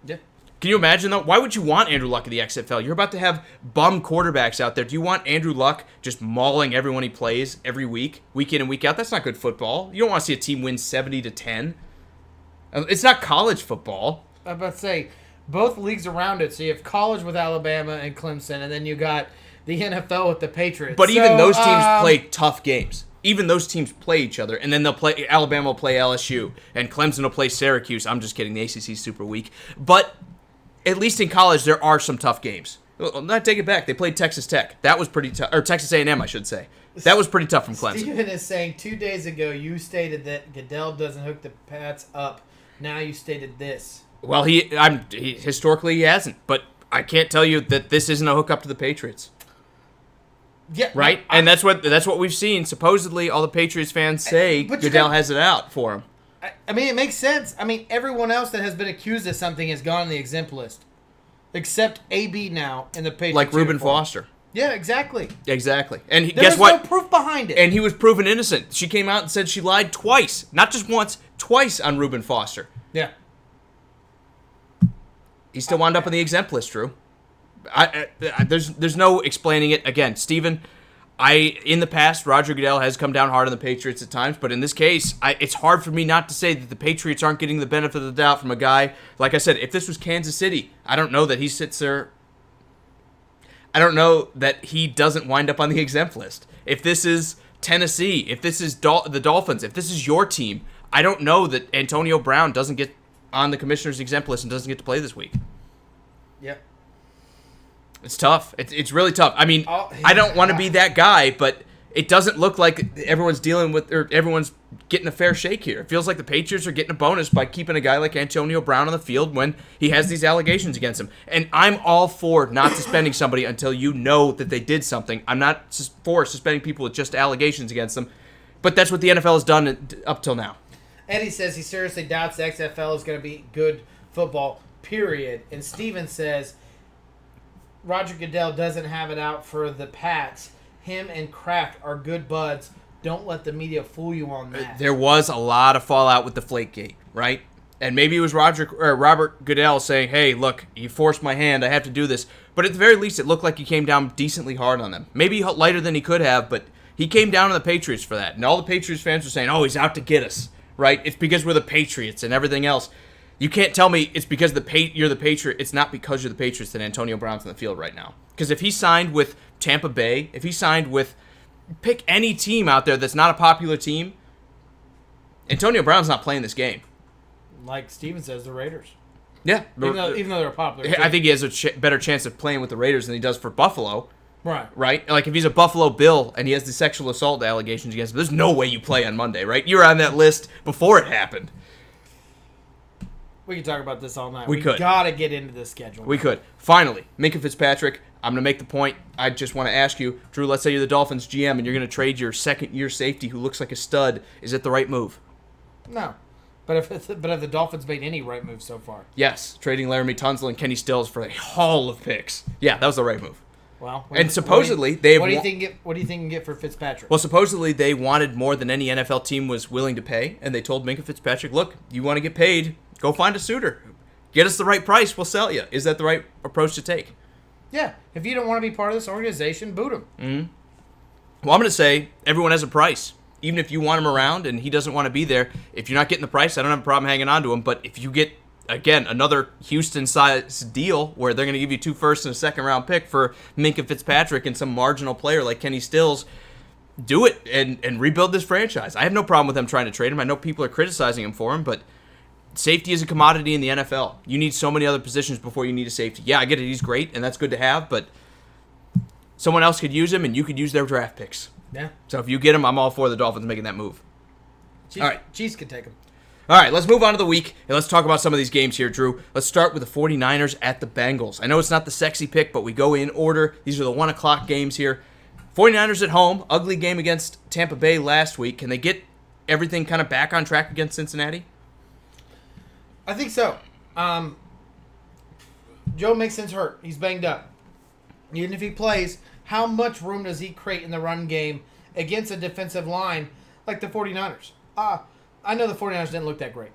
S2: Yeah.
S1: Can you imagine, though? Why would you want Andrew Luck in the XFL? You're about to have bum quarterbacks out there. Do you want Andrew Luck just mauling everyone he plays every week, week in and week out? That's not good football. You don't want to see a team win 70-10. It's not college football.
S2: I'm about to say, both leagues around it. So you have college with Alabama and Clemson, and then you got the NFL with the Patriots.
S1: But even those teams play tough games. Even those teams play each other, and then they'll play. Alabama will play LSU, and Clemson will play Syracuse. I'm just kidding. The ACC's super weak. But at least in college, there are some tough games. Well, not take it back. They played Texas Tech. That was pretty tough. Or Texas A&M, I should say. That was pretty tough from Clemson.
S2: Steven is saying 2 days ago you stated that Goodell doesn't hook the Pats up. Now you stated this.
S1: Well, historically he hasn't, but I can't tell you that this isn't a hookup to the Patriots.
S2: Yeah,
S1: right, and that's what we've seen. Supposedly, all the Patriots fans say Goodell has it out for him.
S2: I mean, it makes sense. I mean, everyone else that has been accused of something has gone on the exempt list, except AB now in the Patriots.
S1: Like Reuben Foster.
S2: Yeah, exactly.
S1: Exactly, and
S2: guess what? There's no proof behind it.
S1: And he was proven innocent. She came out and said she lied twice, not just once, twice on Reuben Foster.
S2: Yeah.
S1: He still wound up on the exempt list, Drew. There's no explaining it. Again, Steven, in the past, Roger Goodell has come down hard on the Patriots at times, but in this case, it's hard for me not to say that the Patriots aren't getting the benefit of the doubt from a guy. Like I said, if this was Kansas City, I don't know that he sits there. I don't know that he doesn't wind up on the exempt list. If this is Tennessee, if this is the Dolphins, if this is your team, I don't know that Antonio Brown doesn't get on the commissioner's exempt list and doesn't get to play this week.
S2: Yep.
S1: It's tough. It's really tough. I mean, I don't want to be that guy, but it doesn't look like everyone's dealing with or everyone's getting a fair shake here. It feels like the Patriots are getting a bonus by keeping a guy like Antonio Brown on the field when he has these allegations against him. And I'm all for not suspending somebody until you know that they did something. I'm not for suspending people with just allegations against them, but that's what the NFL has done up till now.
S2: Eddie says he seriously doubts the XFL is going to be good football, period. And Steven says Roger Goodell doesn't have it out for the Pats. Him and Kraft are good buds. Don't let the media fool you on that.
S1: There was a lot of fallout with the Flakegate, right? And maybe it was Robert Goodell saying, hey, look, you forced my hand. I have to do this. But at the very least, it looked like he came down decently hard on them. Maybe lighter than he could have, but he came down on the Patriots for that. And all the Patriots fans were saying, oh, he's out to get us, right? It's because we're the Patriots and everything else. You can't tell me it's because you're the Patriot. It's not because you're the Patriots that Antonio Brown's on the field right now. Because if he signed with Tampa Bay, if he signed with pick any team out there that's not a popular team, Antonio Brown's not playing this game.
S2: Like Steven says, the Raiders.
S1: Yeah.
S2: Even though they're a popular team.
S1: I think he has a better chance of playing with the Raiders than he does for Buffalo. Right? Like, if he's a Buffalo Bill and he has the sexual assault allegations against him, there's no way you play on Monday, right? You're on that list before it happened.
S2: We could talk about this all night.
S1: We could.
S2: Gotta get into the schedule.
S1: We could. Finally, Minkah Fitzpatrick, I'm going to make the point. I just want to ask you, Drew, let's say you're the Dolphins GM and you're going to trade your second-year safety who looks like a stud. Is it the right move?
S2: No. But if the Dolphins made any right move so far?
S1: Yes. Trading Laramie Tunsil and Kenny Stills for a haul of picks. Yeah, that was the right move.
S2: Well,
S1: supposedly
S2: what do you think you can get for Fitzpatrick?
S1: Well, supposedly they wanted more than any NFL team was willing to pay, and they told Minkah Fitzpatrick, look, you want to get paid, go find a suitor. Get us the right price, we'll sell you. Is that the right approach to take?
S2: Yeah. If you don't want to be part of this organization, boot him.
S1: Mm-hmm. Well, I'm going to say everyone has a price. Even if you want him around and he doesn't want to be there, if you're not getting the price, I don't have a problem hanging on to him. But if you get, again, another Houston-sized deal where they're going to give you 2 firsts and a second-round pick for Minkah Fitzpatrick and some marginal player like Kenny Stills, do it and rebuild this franchise. I have no problem with them trying to trade him. I know people are criticizing him for him, but safety is a commodity in the NFL. You need so many other positions before you need a safety. Yeah, I get it. He's great, and that's good to have, but someone else could use him, and you could use their draft picks.
S2: Yeah.
S1: So if you get him, I'm all for the Dolphins making that move.
S2: All right. Chiefs can take him.
S1: All right, let's move on to the week, and let's talk about some of these games here, Drew. Let's start with the 49ers at the Bengals. I know it's not the sexy pick, but we go in order. These are the 1 o'clock games here. 49ers at home, ugly game against Tampa Bay last week. Can they get everything kind of back on track against Cincinnati?
S2: I think so. Joe Mixon's hurt. He's banged up. Even if he plays, how much room does he create in the run game against a defensive line like the 49ers? I know the 49ers didn't look that great.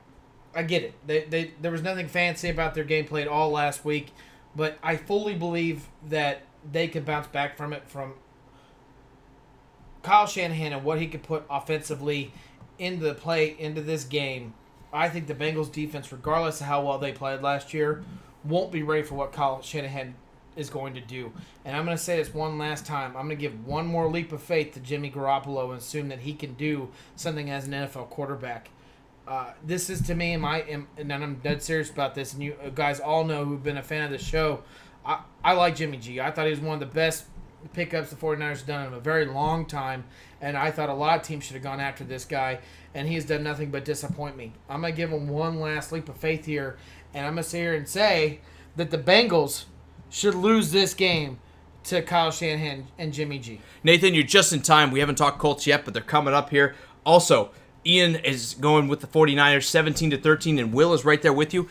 S2: I get it. There was nothing fancy about their gameplay at all last week, but I fully believe that they could bounce back from it from Kyle Shanahan and what he could put offensively into this game. I think the Bengals defense, regardless of how well they played last year, won't be ready for what Kyle Shanahan is going to do. And I'm going to say this one last time. I'm going to give one more leap of faith to Jimmy Garoppolo and assume that he can do something as an NFL quarterback. This is, to me, and I'm dead serious about this, and you guys all know who've been a fan of the show, I like Jimmy G. I thought he was one of the best pickups the 49ers have done in a very long time, and I thought a lot of teams should have gone after this guy, and he has done nothing but disappoint me. I'm going to give him one last leap of faith here, and I'm going to sit here and say that the Bengals should lose this game to Kyle Shanahan and Jimmy G.
S1: Nathan, you're just in time. We haven't talked Colts yet, but they're coming up here. Also, Ian is going with the 49ers 17-13, and Will is right there with you.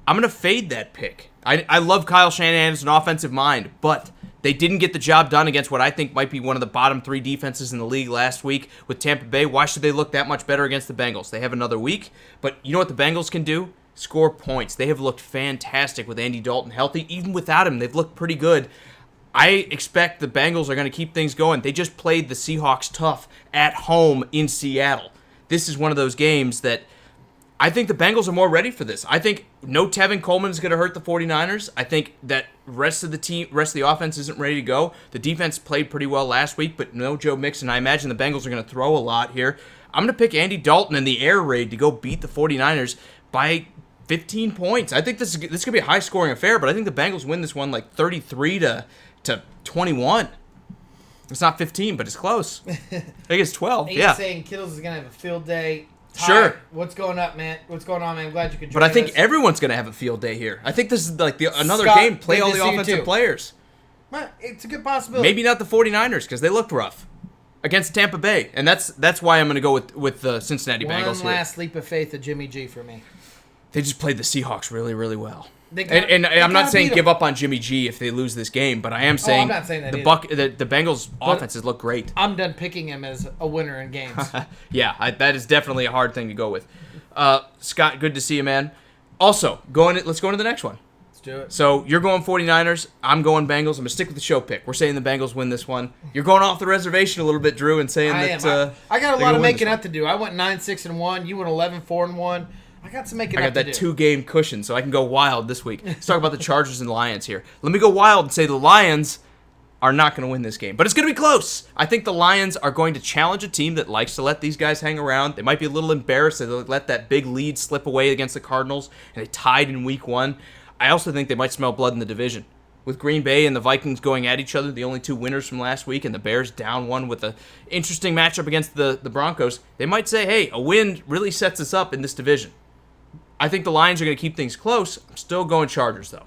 S1: I'm going to fade that pick. I love Kyle Shanahan as an offensive mind, but they didn't get the job done against what I think might be one of the bottom 3 defenses in the league last week with Tampa Bay. Why should they look that much better against the Bengals? They have another week, but you know what the Bengals can do? Score points. They have looked fantastic with Andy Dalton healthy. Even without him, they've looked pretty good. I expect the Bengals are going to keep things going. They just played the Seahawks tough at home in Seattle. This is one of those games that I think the Bengals are more ready for this. I think no Tevin Coleman is going to hurt the 49ers. I think that rest of the offense isn't ready to go. The defense played pretty well last week, but no Joe Mixon. I imagine the Bengals are going to throw a lot here. I'm going to pick Andy Dalton in the air raid to go beat the 49ers by 15 points. I think this could be a high-scoring affair, but I think the Bengals win this one like 33 to 21. It's not 15, but it's close. I think it's 12.
S2: He's saying Kittles is going to have a field day.
S1: Sure.
S2: What's going up, man? What's going on, man? I'm glad you could join us.
S1: But I think everyone's going to have a field day here. I think this is like another
S2: Scott,
S1: game. Play all the offensive players.
S2: Well, it's a good possibility.
S1: Maybe not the 49ers because they looked rough against Tampa Bay. And that's why I'm going to go with the Cincinnati Bengals here.
S2: One last leap of faith of Jimmy G for me.
S1: They just played the Seahawks really, really well. And I'm not saying give up on Jimmy G if they lose this game, but I am saying,
S2: I'm not saying that
S1: the Bengals' offenses look great.
S2: I'm done picking him as a winner in games.
S1: Yeah, that is definitely a hard thing to go with. Scott, good to see you, man. Also, let's go into the next one.
S2: Let's do it.
S1: So you're going 49ers. I'm going Bengals. I'm going to stick with the show pick. We're saying the Bengals win this one. You're going off the reservation a little bit, Drew, and saying
S2: I got a lot of making up to do. I went 9-6-1. You went 11-4-1. I got some making up to do.
S1: I got that 2-game cushion, so I can go wild this week. Let's talk about the Chargers and the Lions here. Let me go wild and say the Lions are not going to win this game, but it's going to be close. I think the Lions are going to challenge a team that likes to let these guys hang around. They might be a little embarrassed that they let that big lead slip away against the Cardinals, and they tied in week 1. I also think they might smell blood in the division. with Green Bay and the Vikings going at each other, the only two winners from last week, and the Bears down one with an interesting matchup against the Broncos, they might say, hey, a win really sets us up in this division. I think the Lions are going to keep things close. I'm still going Chargers, though.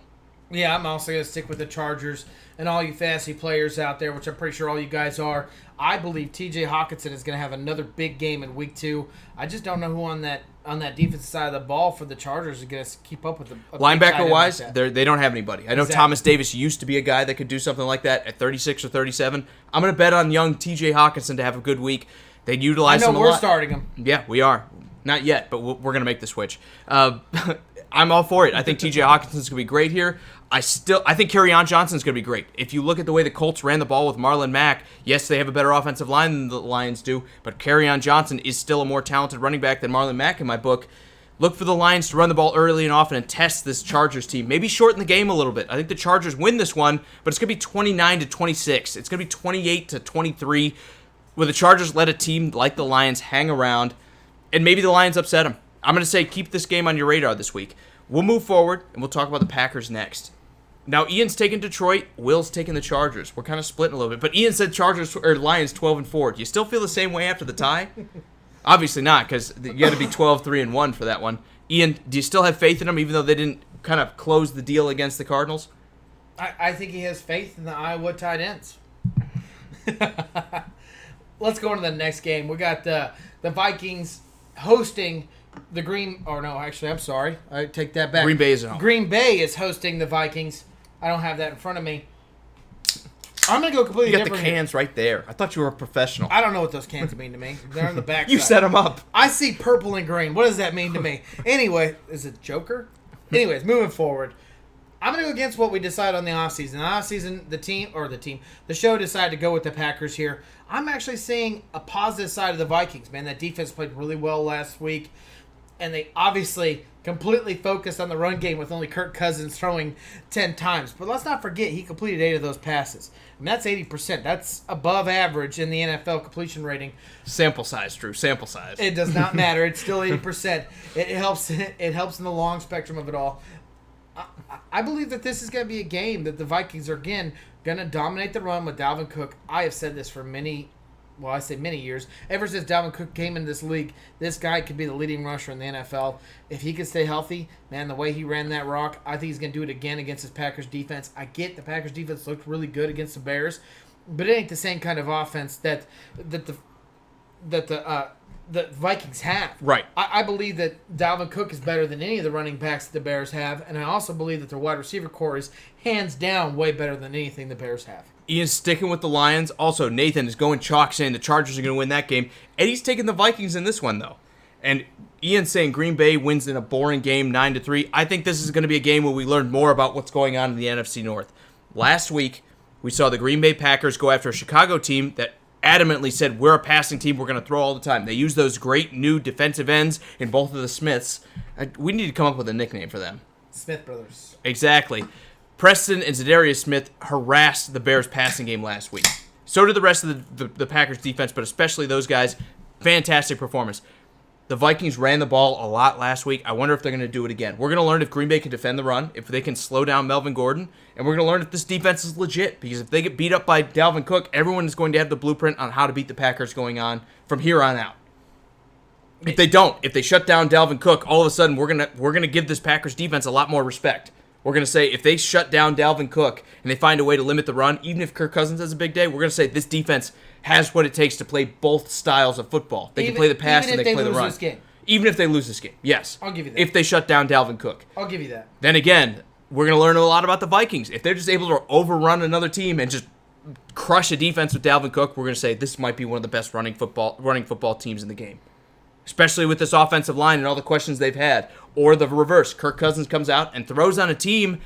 S2: Yeah, I'm also going to stick with the Chargers. And all you fantasy players out there, which I'm pretty sure all you guys are, I believe T.J. Hawkinson is going to have another big game in Week 2. I just don't know who on that defensive side of the ball for the Chargers is going to keep up with a
S1: linebacker-wise,
S2: like
S1: they don't have anybody. I know
S2: Exactly.
S1: Thomas Davis used to be a guy that could do something like that at 36 or 37. I'm going to bet on young T.J. Hawkinson to have a good week. They'd utilize him a lot.
S2: we're starting him.
S1: Yeah, we are. Not yet, but we're going to make the switch. I'm all for it. I think T.J. Hawkinson's going to be great here. I think Kerryon Johnson's going to be great. If you look at the way the Colts ran the ball with Marlon Mack, yes, they have a better offensive line than the Lions do, but Kerryon Johnson is still a more talented running back than Marlon Mack in my book. Look for the Lions to run the ball early and often and test this Chargers team. Maybe shorten the game a little bit. I think the Chargers win this one, but it's going to be 29-26. It's going to be 28-23, where the Chargers let a team like the Lions hang around, and maybe the Lions upset them. I'm going to say keep this game on your radar this week. We'll move forward, and we'll talk about the Packers next. Now, Ian's taking Detroit. Will's taking the Chargers. We're kind of splitting a little bit, but Ian said Lions 12-4. Do you still feel the same way after the tie? Obviously not, because you got to be 12-3-1 for that one. Ian, do you still have faith in them, even though they didn't kind of close the deal against the Cardinals?
S2: I think he has faith in the Iowa tight ends. Let's go into the next game. We got the Vikings hosting the I take that back.
S1: Green Bay is at home.
S2: Green Bay is hosting the Vikings. I don't have that in front of me. I'm going to go completely
S1: You got
S2: different.
S1: the cans right there. I thought you were a professional.
S2: I don't know what those cans mean to me. They're on the back
S1: You
S2: side.
S1: set them up.
S2: I see purple and green. What does that mean to me? Anyway, is it Joker? Anyways, moving forward. I'm going to go against what we decided on the offseason. The offseason, the show decided to go with the Packers here. I'm actually seeing a positive side of the Vikings, man. That defense played really well last week, and they obviously completely focused on the run game with only Kirk Cousins throwing 10 times. But let's not forget, he completed 8 of those passes. And that's 80%. That's above average in the NFL completion rating.
S1: Sample size, Drew. Sample size.
S2: It does not matter. It's still 80%. It helps in the long spectrum of it all. I believe that this is going to be a game that the Vikings are, again, going to dominate the run with Dalvin Cook. I have said this for many years. Ever since Dalvin Cook came into this league, this guy could be the leading rusher in the NFL. If he could stay healthy, man, the way he ran that rock, I think he's going to do it again against his Packers defense. I get the Packers defense looked really good against the Bears, but it ain't the same kind of offense that the Vikings have.
S1: Right.
S2: I believe that Dalvin Cook is better than any of the running backs that the Bears have, and I also believe that their wide receiver core is hands down way better than anything the Bears have.
S1: Ian's sticking with the Lions. Also, Nathan is going chalk, saying the Chargers are going to win that game. Eddie's taking the Vikings in this one, though. And Ian's saying Green Bay wins in a boring game, 9-3. I think this is going to be a game where we learn more about what's going on in the NFC North. Last week, we saw the Green Bay Packers go after a Chicago team that adamantly said, we're a passing team, we're going to throw all the time. They use those great new defensive ends in both of the Smiths. We need to come up with a nickname for them.
S2: Smith Brothers.
S1: Exactly. Preston and Zadarius Smith harassed the Bears' passing game last week. So did the rest of the Packers' defense, but especially those guys. Fantastic performance. The Vikings ran the ball a lot last week. I wonder if they're going to do it again. We're going to learn if Green Bay can defend the run, if they can slow down Melvin Gordon, and we're going to learn if this defense is legit, because if they get beat up by Dalvin Cook, everyone is going to have the blueprint on how to beat the Packers going on from here on out. If they don't, if they shut down Dalvin Cook, all of a sudden we're gonna give this Packers defense a lot more respect. We're going to say if they shut down Dalvin Cook and they find a way to limit the run, even if Kirk Cousins has a big day, we're going to say this defense has what it takes to play both styles of football. They can play the pass and they can play the run. Even if they lose this game, yes.
S2: I'll give you that.
S1: If they shut down Dalvin Cook.
S2: I'll give you that.
S1: Then again, we're going to learn a lot about the Vikings. If they're just able to overrun another team and just crush a defense with Dalvin Cook, we're going to say this might be one of the best running football teams in the game. Especially with this offensive line and all the questions they've had. Or the reverse, Kirk Cousins comes out and throws on a team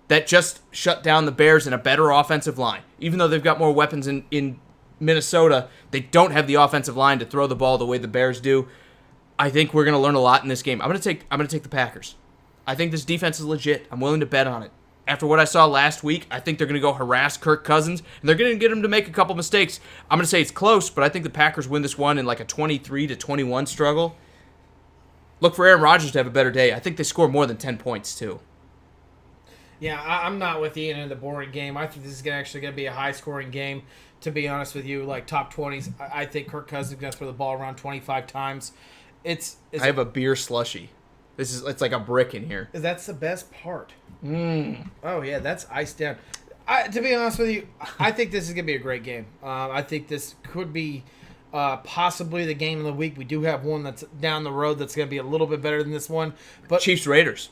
S1: that just shut down the Bears in a better offensive line. Even though they've got more weapons in Minnesota, they don't have the offensive line to throw the ball the way the Bears do. I think we're going to learn a lot in this game. I'm going to take the Packers. I think this defense is legit. I'm willing to bet on it. After what I saw last week, I think they're going to go harass Kirk Cousins, and they're going to get him to make a couple mistakes. I'm going to say it's close, but I think the Packers win this one in like a 23-21 struggle. Look for Aaron Rodgers to have a better day. I think they score more than 10 points, too.
S2: Yeah, I'm not with Ian in the boring game. I think this is actually going to be a high-scoring game, to be honest with you, like top 20s. I think Kirk Cousins is going to throw the ball around 25 times.
S1: I have a beer slushie. It's like a brick in here.
S2: That's the best part. Oh, yeah, that's iced down. To be honest with you, I think this is going to be a great game. I think this could be possibly the game of the week. We do have one that's down the road that's going to be a little bit better than this one. But
S1: Chiefs-Raiders.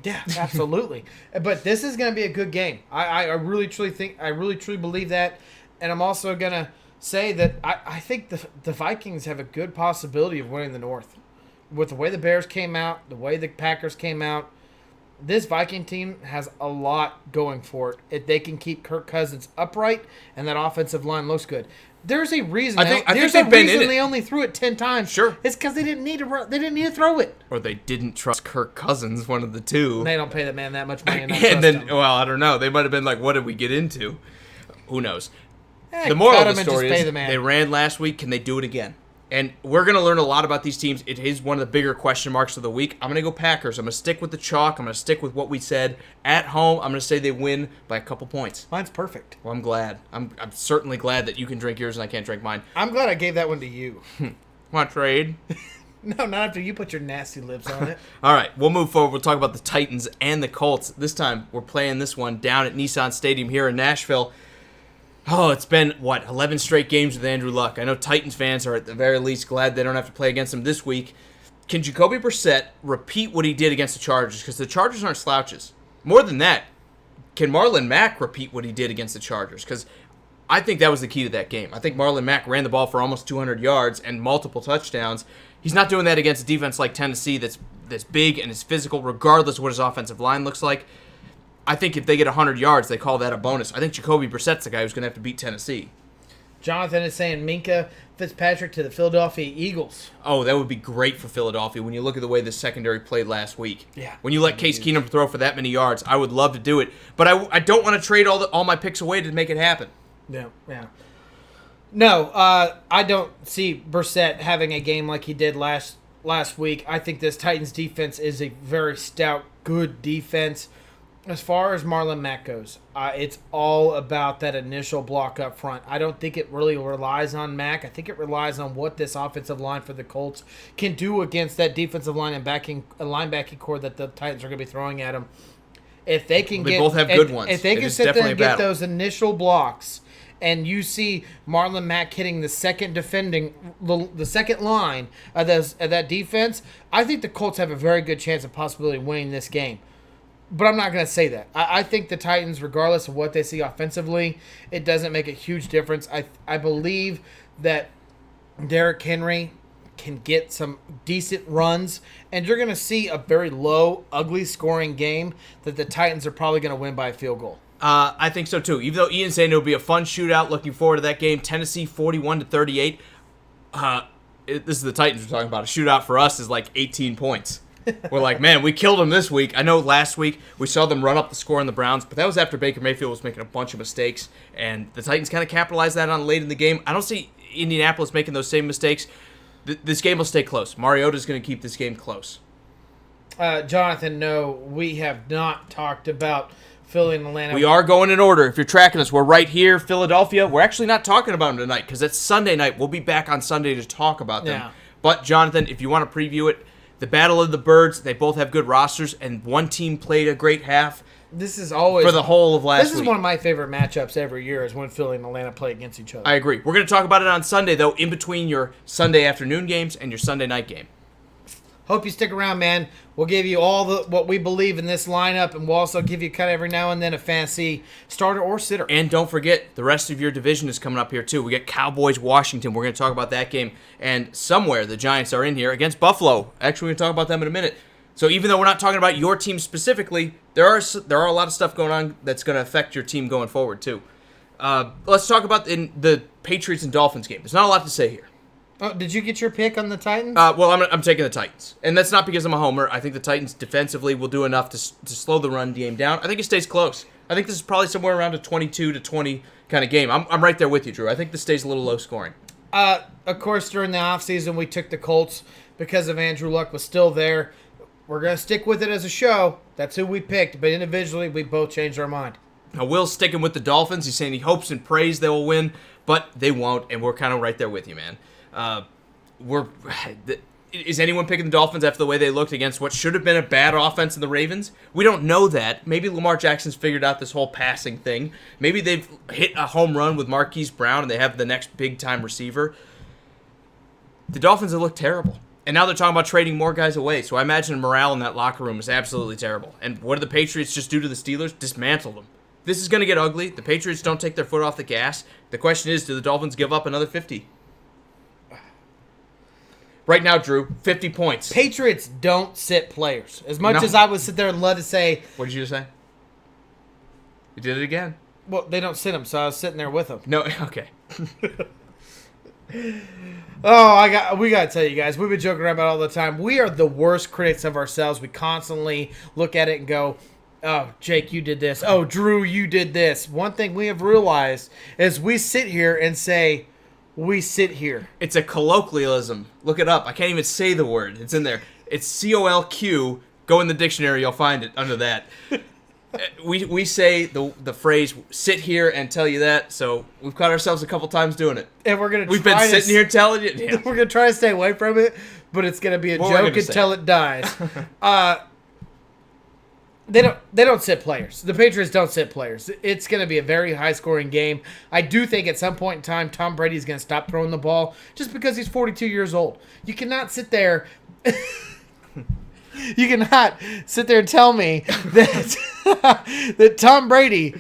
S2: Yeah, absolutely. But this is going to be a good game. I really truly believe that. And I'm also going to say that I think the Vikings have a good possibility of winning the North. With the way the Bears came out, the way the Packers came out, this Viking team has a lot going for it. If they can keep Kirk Cousins upright and that offensive line looks good. There's a reason.
S1: I think they
S2: only threw it 10 times.
S1: Sure,
S2: it's because they didn't need to throw it,
S1: or they didn't trust Kirk Cousins. One of the two.
S2: They don't pay the man that much money.
S1: And then, well, I don't know. They might have been like, "What did we get into?" Who knows?
S2: Hey,
S1: the moral of the story is
S2: the
S1: they ran last week. Can they do it again? And we're going to learn a lot about these teams. It is one of the bigger question marks of the week. I'm going to go Packers. I'm going to stick with the chalk. I'm going to stick with what we said. At home, I'm going to say they win by a couple points.
S2: Mine's perfect.
S1: Well, I'm glad. I'm certainly glad that you can drink yours and I can't drink mine.
S2: I'm glad I gave that one to you.
S1: Want to trade?
S2: No, not after you put your nasty lips on it.
S1: All right, we'll move forward. We'll talk about the Titans and the Colts. This time, we're playing this one down at Nissan Stadium here in Nashville. Oh, it's been, 11 straight games with Andrew Luck. I know Titans fans are at the very least glad they don't have to play against him this week. Can Jacoby Brissett repeat what he did against the Chargers? Because the Chargers aren't slouches. More than that, can Marlon Mack repeat what he did against the Chargers? Because I think that was the key to that game. I think Marlon Mack ran the ball for almost 200 yards and multiple touchdowns. He's not doing that against a defense like Tennessee that's big and is physical, regardless of what his offensive line looks like. I think if they get 100 yards, they call that a bonus. I think Jacoby Brissett's the guy who's going to have to beat Tennessee.
S2: Jonathan is saying Minkah Fitzpatrick to the Philadelphia Eagles.
S1: Oh, that would be great for Philadelphia when you look at the way the secondary played last week.
S2: Yeah.
S1: When you let Case Keenum throw for that many yards, I would love to do it. But I don't want to trade all my picks away to make it happen.
S2: Yeah. No, I don't see Brissett having a game like he did last week. I think this Titans defense is a very stout, good defense. As far as Marlon Mack goes, it's all about that initial block up front. I don't think it really relies on Mack. I think it relies on what this offensive line for the Colts can do against that defensive line and linebacking core that the Titans are going to be throwing at them. If they can
S1: both have good ones.
S2: If they can sit there and get those initial blocks, and you see Marlon Mack hitting the second line of that defense, I think the Colts have a very good chance of possibly winning this game. But I'm not going to say that. I think the Titans, regardless of what they see offensively, it doesn't make a huge difference. I believe that Derrick Henry can get some decent runs, and you're going to see a very low, ugly scoring game that the Titans are probably going to win by a field goal.
S1: I think so too. Even though Ian's saying it'll be a fun shootout, looking forward to that game. Tennessee 41-38. This is the Titans we're talking about. A shootout for us is like 18 points. We're like, man, we killed them this week. I know last week we saw them run up the score on the Browns, but that was after Baker Mayfield was making a bunch of mistakes, and the Titans kind of capitalized that on late in the game. I don't see Indianapolis making those same mistakes. This game will stay close. Mariota's going to keep this game close.
S2: Jonathan, no, we have not talked about Philly and Atlanta.
S1: We are going in order. If you're tracking us, we're right here, Philadelphia. We're actually not talking about them tonight because it's Sunday night. We'll be back on Sunday to talk about them.
S2: Yeah.
S1: But, Jonathan, if you want to preview it, the Battle of the Birds, they both have good rosters, and one team played a great half.
S2: This is always
S1: for the whole of last week.
S2: This is one of my favorite matchups every year is when Philly and Atlanta play against each other.
S1: I agree. We're going to talk about it on Sunday, though, in between your Sunday afternoon games and your Sunday night game.
S2: Hope you stick around, man. We'll give you all what we believe in this lineup, and we'll also give you kind of every now and then a fantasy starter or sitter.
S1: And don't forget, the rest of your division is coming up here, too. We got Cowboys-Washington. We're going to talk about that game. And somewhere the Giants are in here against Buffalo. Actually, we're going to talk about them in a minute. So even though we're not talking about your team specifically, there are a lot of stuff going on that's going to affect your team going forward, too. Let's talk about the Patriots and Dolphins game. There's not a lot to say here.
S2: Oh, did you get your pick on the Titans?
S1: Well, I'm taking the Titans. And that's not because I'm a homer. I think the Titans defensively will do enough to slow the run game down. I think it stays close. I think this is probably somewhere around a 22-20 kind of game. I'm right there with you, Drew. I think this stays a little low scoring.
S2: Of course, during the offseason, we took the Colts because of Andrew Luck was still there. we're going to stick with it as a show. That's who we picked. But individually, we both changed our mind.
S1: Now, Will's sticking with the Dolphins. He's saying he hopes and prays they will win, but they won't, and we're kind of right there with you, man. Is anyone picking the Dolphins after the way they looked against what should have been a bad offense in the Ravens? We don't know that. Maybe Lamar Jackson's figured out this whole passing thing. Maybe they've hit a home run with Marquise Brown and they have the next big-time receiver. The Dolphins have looked terrible. And now they're talking about trading more guys away. So I imagine morale in that locker room is absolutely terrible. And what did the Patriots just do to the Steelers? Dismantle them. This is going to get ugly. The Patriots don't take their foot off the gas. The question is, do the Dolphins give up another 50? Right now, Drew, 50 points.
S2: Patriots don't sit players. As much as I would sit there and love to say...
S1: What did you just say? You did it again.
S2: Well, they don't sit them, so I was sitting there with them.
S1: No, okay.
S2: We got to tell you guys, we've been joking around about it all the time. We are the worst critics of ourselves. We constantly look at it and go, oh, Jake, you did this. Oh, Drew, you did this. One thing we have realized is we sit here and say... We sit here.
S1: It's a colloquialism. Look it up. I can't even say the word. It's in there. It's COLQ. Go in the dictionary. You'll find it under that. We say the phrase "sit here and tell you that." So we've caught ourselves a couple times doing it.
S2: And we're gonna.
S1: We've been sitting here telling you. Yeah.
S2: We're gonna try to stay away from it, but it's gonna be a joke until it dies. They don't sit players. The Patriots don't sit players. It's going to be a very high-scoring game. I do think at some point in time, Tom Brady's going to stop throwing the ball just because he's 42 years old. You cannot sit there... you cannot sit there and tell me that, that Tom Brady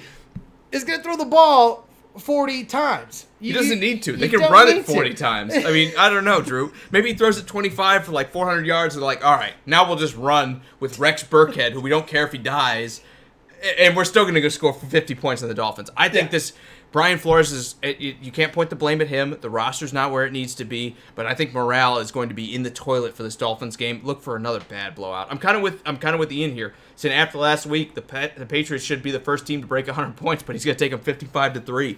S2: is going to throw the ball 40 times.
S1: He doesn't need to. They can run it 40 times. I mean, I don't know, Drew. Maybe he throws it 25 for like 400 yards and they're like, all right, now we'll just run with Rex Burkhead, who we don't care if he dies, and we're still going to go score 50 points on the Dolphins. I think this Brian Flores is, you can't point the blame at him. The roster's not where it needs to be, but I think morale is going to be in the toilet for this Dolphins game. Look for another bad blowout. I'm kind of with Ian here. Saying after last week, the Patriots should be the first team to break 100 points, but he's going to take them 55-3.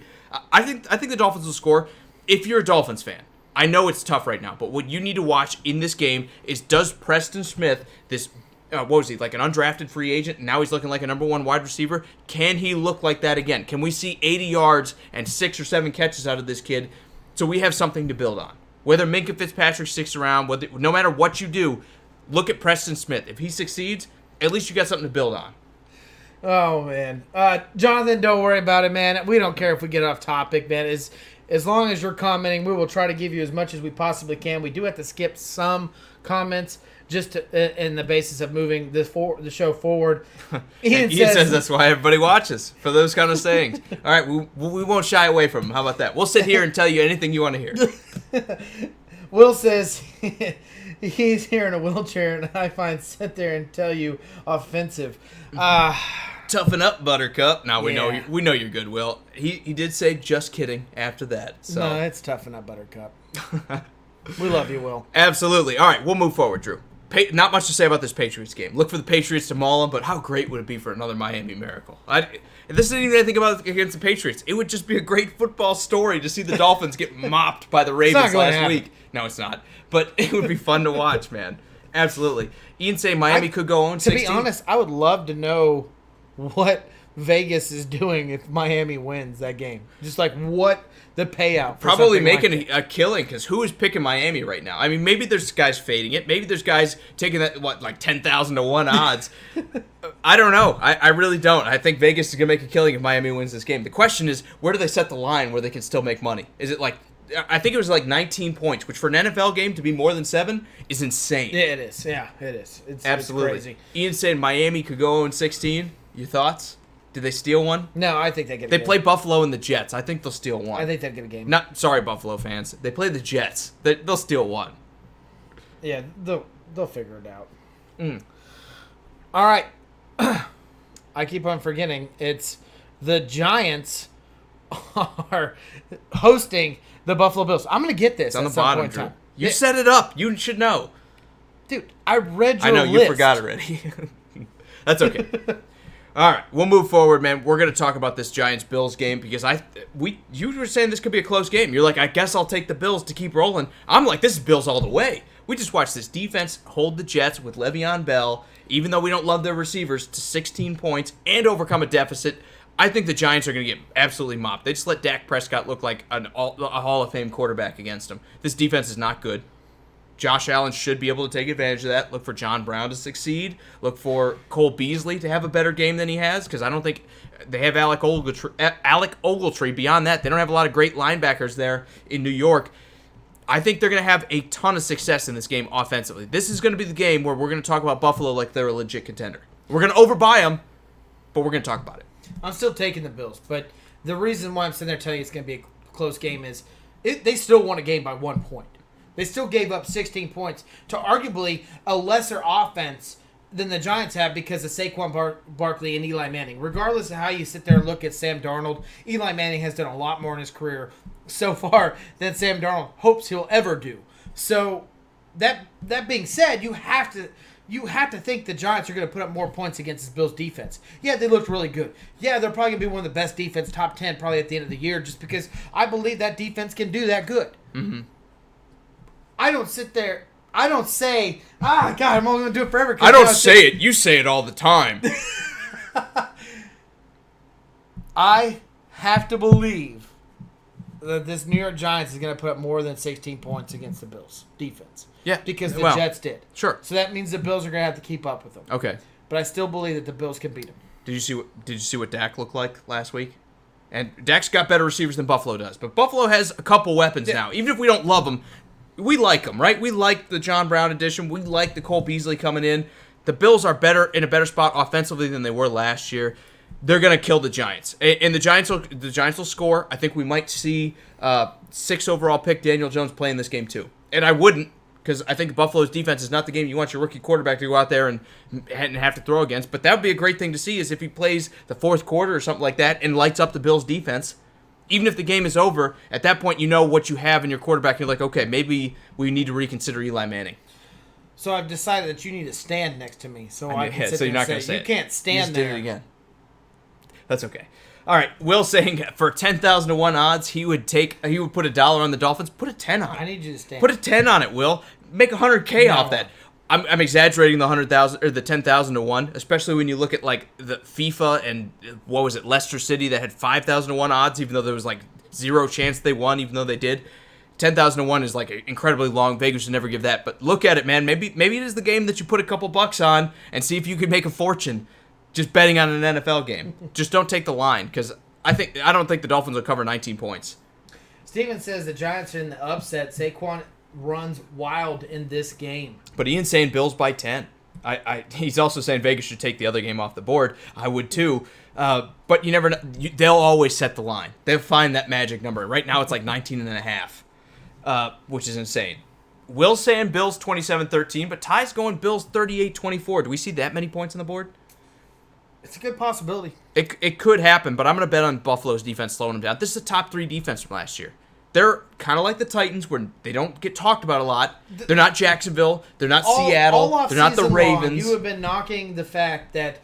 S1: I think the Dolphins will score. If you're a Dolphins fan, I know it's tough right now, but what you need to watch in this game is, does Preston Smith, this what was he, like an undrafted free agent, and now he's looking like a number one wide receiver, can he look like that again? Can we see 80 yards and 6 or 7 catches out of this kid so we have something to build on? Whether Minkah Fitzpatrick sticks around, no matter what you do, look at Preston Smith. If he succeeds, at least you got something to build on.
S2: Oh, man. Jonathan, don't worry about it, man. We don't care if we get off topic, man. As long as you're commenting, we will try to give you as much as we possibly can. We do have to skip some comments just in the basis of moving the show forward.
S1: Ian says that's why everybody watches, for those kind of sayings. All right, we won't shy away from them. How about that? We'll sit here and tell you anything you want to hear.
S2: Will says he's here in a wheelchair, and I find sit there and tell you offensive.
S1: Toughen up, Buttercup. Now we know you're good, Will. He did say just kidding after that. So.
S2: No, it's toughen up, Buttercup. We love you, Will.
S1: Absolutely. All right, we'll move forward, Drew. Not much to say about this Patriots game. Look for the Patriots to maul them, but how great would it be for another Miami miracle? If this isn't even anything about against the Patriots, it would just be a great football story to see the Dolphins get mopped by the Ravens last week. No, it's not. But it would be fun to watch, man. Absolutely. Ian saying Miami could go on 16.
S2: To be honest, I would love to know what Vegas is doing if Miami wins that game. Just like what the payout.
S1: Probably making a killing, because who is picking Miami right now? I mean, maybe there's guys fading it. Maybe there's guys taking that, like 10,000 to 1 odds. I don't know. I really don't. I think Vegas is going to make a killing if Miami wins this game. The question is, where do they set the line where they can still make money? Is it like, I think it was like 19 points, which for an NFL game to be more than 7 is insane.
S2: Yeah, it is. Yeah, it is. It's
S1: absolutely
S2: crazy.
S1: Ian saying Miami could go 0-16. Your thoughts? Did they steal one?
S2: No, I think they get a
S1: game.
S2: game.
S1: They play Buffalo and the Jets. I think they'll steal one.
S2: I think they'll get a game.
S1: Sorry, Buffalo fans. They play the Jets. They'll steal one.
S2: Yeah, they'll figure it out. All right. I keep on forgetting. It's the Giants are hosting the Buffalo Bills. I'm going to get this
S1: it's on the bottom, Drew. You
S2: Yeah.
S1: set it up. You should know.
S2: Dude, I read your
S1: list. I know,
S2: list.
S1: You forgot already. That's okay. All right, we'll move forward, man. We're going to talk about this Giants-Bills game because you were saying this could be a close game. You're like, I guess I'll take the Bills to keep rolling. I'm like, this is Bills all the way. We just watched this defense hold the Jets with Le'Veon Bell, even though we don't love their receivers, to 16 points and overcome a deficit. I think the Giants are going to get absolutely mopped. They just let Dak Prescott look like a Hall of Fame quarterback against them. This defense is not good. Josh Allen should be able to take advantage of that. Look for John Brown to succeed. Look for Cole Beasley to have a better game than he has, because I don't think they have Alec Ogletree. Beyond that, they don't have a lot of great linebackers there in New York. I think they're going to have a ton of success in this game offensively. This is going to be the game where we're going to talk about Buffalo like they're a legit contender. We're going to overbuy them, but we're going to talk about it.
S2: I'm still taking the Bills, but the reason why I'm sitting there telling you it's going to be a close game is they still won a game by 1 point. They still gave up 16 points to arguably a lesser offense than the Giants have because of Saquon Barkley and Eli Manning. Regardless of how you sit there and look at Sam Darnold, Eli Manning has done a lot more in his career so far than Sam Darnold hopes he'll ever do. So that being said, you have to think the Giants are going to put up more points against this Bills defense. Yeah, they looked really good. Yeah, they're probably going to be one of the best defense, top 10 probably at the end of the year, just because I believe that defense can do that good.
S1: Mm-hmm.
S2: I don't sit there. I don't say, God, I'm only going to do it forever.
S1: I don't say it. You say it all the time.
S2: I have to believe that this New York Giants is going to put up more than 16 points against the Bills defense.
S1: Yeah.
S2: Because the Jets did.
S1: Sure.
S2: So that means the Bills are going to have to keep up with them.
S1: Okay.
S2: But I still believe that the Bills can beat them.
S1: Did you see what Dak looked like last week? And Dak's got better receivers than Buffalo does. But Buffalo has a couple weapons now. Even if we don't love them, we like them, right? We like the John Brown addition. We like the Cole Beasley coming in. The Bills are in a better spot offensively than they were last year. They're going to kill the Giants. And the Giants will score. I think we might see 6 overall pick Daniel Jones play in this game too. And I wouldn't, because I think Buffalo's defense is not the game you want your rookie quarterback to go out there and have to throw against. But that would be a great thing to see, is if he plays the fourth quarter or something like that and lights up the Bills' defense. Even if the game is over, at that point you know what you have in your quarterback. You're like, okay, maybe we need to reconsider Eli Manning.
S2: So I've decided that you need to stand next to me, so I can sit
S1: so
S2: there
S1: you're not
S2: and say,
S1: you
S2: can't stand
S1: there.
S2: there.
S1: Did it again. That's okay. All right, Will saying for 10,000 to 1 odds, he would put $1 on the Dolphins. Put a 10 on it.
S2: I need you to stand.
S1: Put a 10 on it, Will. Make $100K off that. I'm exaggerating the 100,000 or the 10,000 to 1, especially when you look at like the FIFA and what was it, Leicester City that had 5,000 to 1 odds, even though there was like zero chance they won, even though they did. 10,000 to 1 is like incredibly long. Vegas would never give that. But look at it, man. Maybe it is the game that you put a couple bucks on and see if you could make a fortune just betting on an NFL game. Just don't take the line, because I don't think the Dolphins will cover 19 points.
S2: Steven says the Giants are in the upset. Saquon runs wild in this game.
S1: But Ian's saying Bills by 10. He's also saying Vegas should take the other game off the board. I would too. But you never know. They'll always set the line. They'll find that magic number. Right now it's like 19.5, which is insane. Will's saying Bills 27-13, but Ty's going Bills 38-24. Do we see that many points on the board?
S2: It's a good possibility.
S1: It could happen, but I'm going to bet on Buffalo's defense slowing them down. This is a top 3 defense from last year. They're kind of like the Titans, where they don't get talked about a lot. They're not Jacksonville. They're not Seattle. They're not the Ravens.
S2: You have been knocking the fact that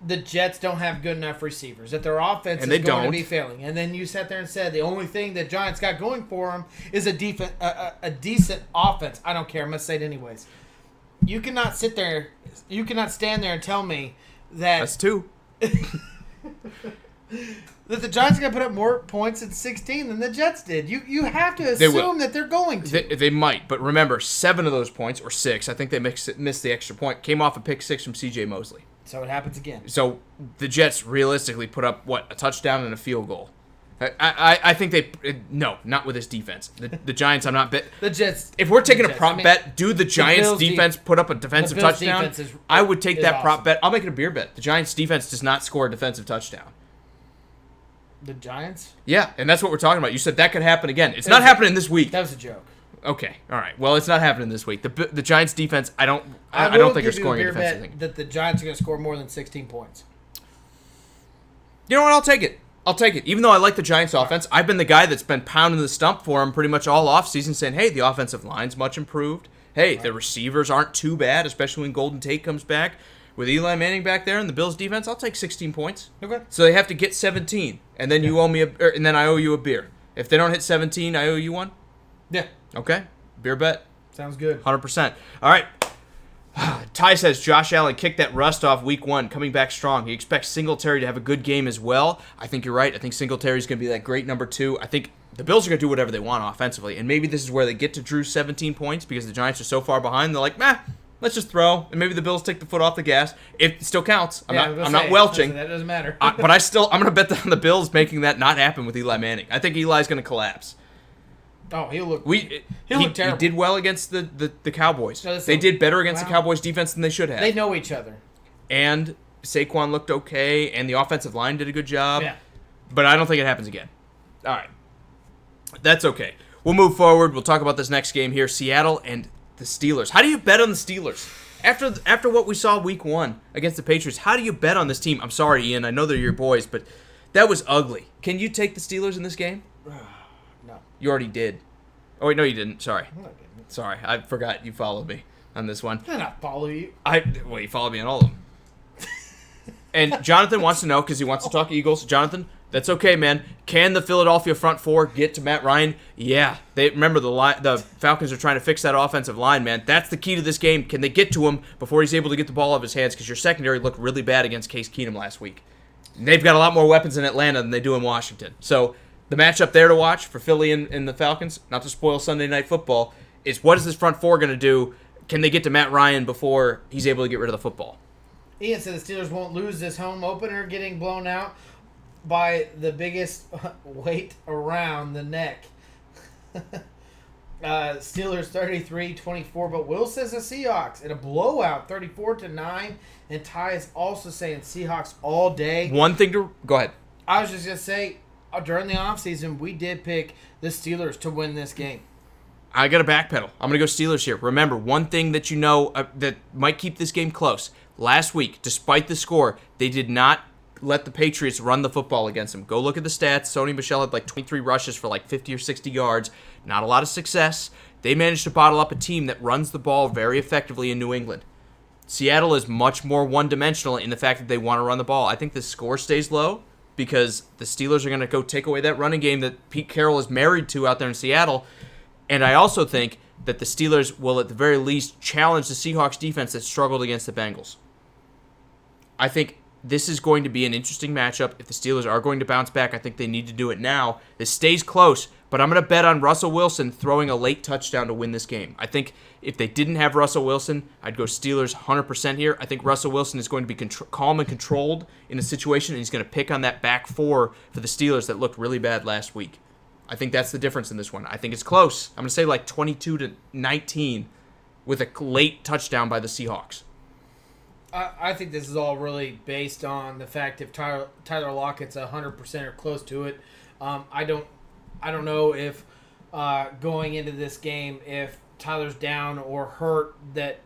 S2: the Jets don't have good enough receivers, that their offense is going to be failing. And then you sat there and said the only thing that Giants got going for them is a decent offense. I don't care. I'm going to say it anyways. You cannot sit there. You cannot stand there and tell me that.
S1: That's 2.
S2: That the Giants are going to put up more points at 16 than the Jets did. You have to assume that they're going to.
S1: They might, but remember, 7 of those points, or 6, I think they missed the extra point, came off a pick 6 from C.J. Mosley.
S2: So it happens again.
S1: So the Jets realistically put up, a touchdown and a field goal. I think no, not with this defense. The Giants, I'm not bet.
S2: The Jets.
S1: If we're taking a prop bet, do the Giants defense put up a defensive touchdown? I would take that prop bet. I'll make it a beer bet. The Giants defense does not score a defensive touchdown.
S2: The Giants?
S1: Yeah, and that's what we're talking about. You said that could happen again. It's not happening this week.
S2: That was a joke.
S1: Okay, all right. Well, it's not happening this week. The Giants defense, I don't think are scoring a defensive thing.
S2: That the Giants are going to score more than 16 points.
S1: You know what? I'll take it. Even though I like the Giants offense, I've been the guy that's been pounding the stump for them pretty much all offseason, saying, hey, the offensive line's much improved. Hey, the receivers aren't too bad, especially when Golden Tate comes back. With Eli Manning back there and the Bills defense, I'll take 16 points.
S2: Okay.
S1: So they have to get 17, and then you owe me and then I owe you a beer. If they don't hit 17, I owe you one.
S2: Yeah.
S1: Okay. Beer bet.
S2: Sounds good.
S1: 100%. All right. Ty says Josh Allen kicked that rust off week 1, coming back strong. He expects Singletary to have a good game as well. I think you're right. I think Singletary's going to be that great number 2. I think the Bills are going to do whatever they want offensively, and maybe this is where they get to Drew's 17 points because the Giants are so far behind. They're like, let's just throw, and maybe the Bills take the foot off the gas. It still counts. I'm not welching.
S2: That doesn't matter.
S1: But I'm going to bet on the Bills making that not happen with Eli Manning. I think Eli's going to collapse.
S2: Oh, he'll look
S1: He
S2: terrible.
S1: did well against the Cowboys.
S2: No,
S1: they did better against the Cowboys defense than they should have.
S2: They know each other.
S1: And Saquon looked okay, and the offensive line did a good job.
S2: Yeah.
S1: But I don't think it happens again. All right. That's okay. We'll move forward. We'll talk about this next game here. Seattle and the Steelers. How do you bet on the Steelers? After what we saw week 1 against the Patriots, how do you bet on this team? I'm sorry, Ian. I know they're your boys, but that was ugly. Can you take the Steelers in this game?
S2: No.
S1: You already did. Oh, wait, no, you didn't. Sorry.
S2: No, I didn't.
S1: Sorry. I forgot you followed me on this one.
S2: I did not follow you.
S1: Well, you followed me on all of them. And Jonathan wants to know, because he wants to talk Eagles. Jonathan, that's okay, man. Can the Philadelphia front 4 get to Matt Ryan? Yeah. Remember, the Falcons are trying to fix that offensive line, man. That's the key to this game. Can they get to him before he's able to get the ball out of his hands? Because your secondary looked really bad against Case Keenum last week. And they've got a lot more weapons in Atlanta than they do in Washington. So the matchup there to watch for Philly and the Falcons, not to spoil Sunday Night Football, is what is this front 4 going to do? Can they get to Matt Ryan before he's able to get rid of the football?
S2: Ian said the Steelers won't lose this home opener, getting blown out by the biggest weight around the neck. Steelers 33-24, but Will says the Seahawks in a blowout 34-9, and Ty is also saying Seahawks all day.
S1: One thing to go ahead.
S2: I was just gonna say during the offseason we did pick the Steelers to win this game.
S1: I got to backpedal. I'm going to go Steelers here. Remember, one thing that you know that might keep this game close. Last week, despite the score, they did not let the Patriots run the football against them. Go look at the stats. Sony Michel had like 23 rushes for like 50 or 60 yards. Not a lot of success. They managed to bottle up a team that runs the ball very effectively in New England. Seattle is much more one-dimensional in the fact that they want to run the ball. I think the score stays low because the Steelers are going to go take away that running game that Pete Carroll is married to out there in Seattle. And I also think that the Steelers will at the very least challenge the Seahawks defense that struggled against the Bengals. I think this is going to be an interesting matchup. If the Steelers are going to bounce back, I think they need to do it now. This stays close, but I'm going to bet on Russell Wilson throwing a late touchdown to win this game. I think if they didn't have Russell Wilson, I'd go Steelers 100% here. I think Russell Wilson is going to be calm and controlled in a situation, and he's going to pick on that back 4 for the Steelers that looked really bad last week. I think that's the difference in this one. I think it's close. I'm going to say like 22-19 with a late touchdown by the Seahawks.
S2: I think this is all really based on the fact if Tyler Lockett's 100% or close to it. I don't know if going into this game, if Tyler's down or hurt, that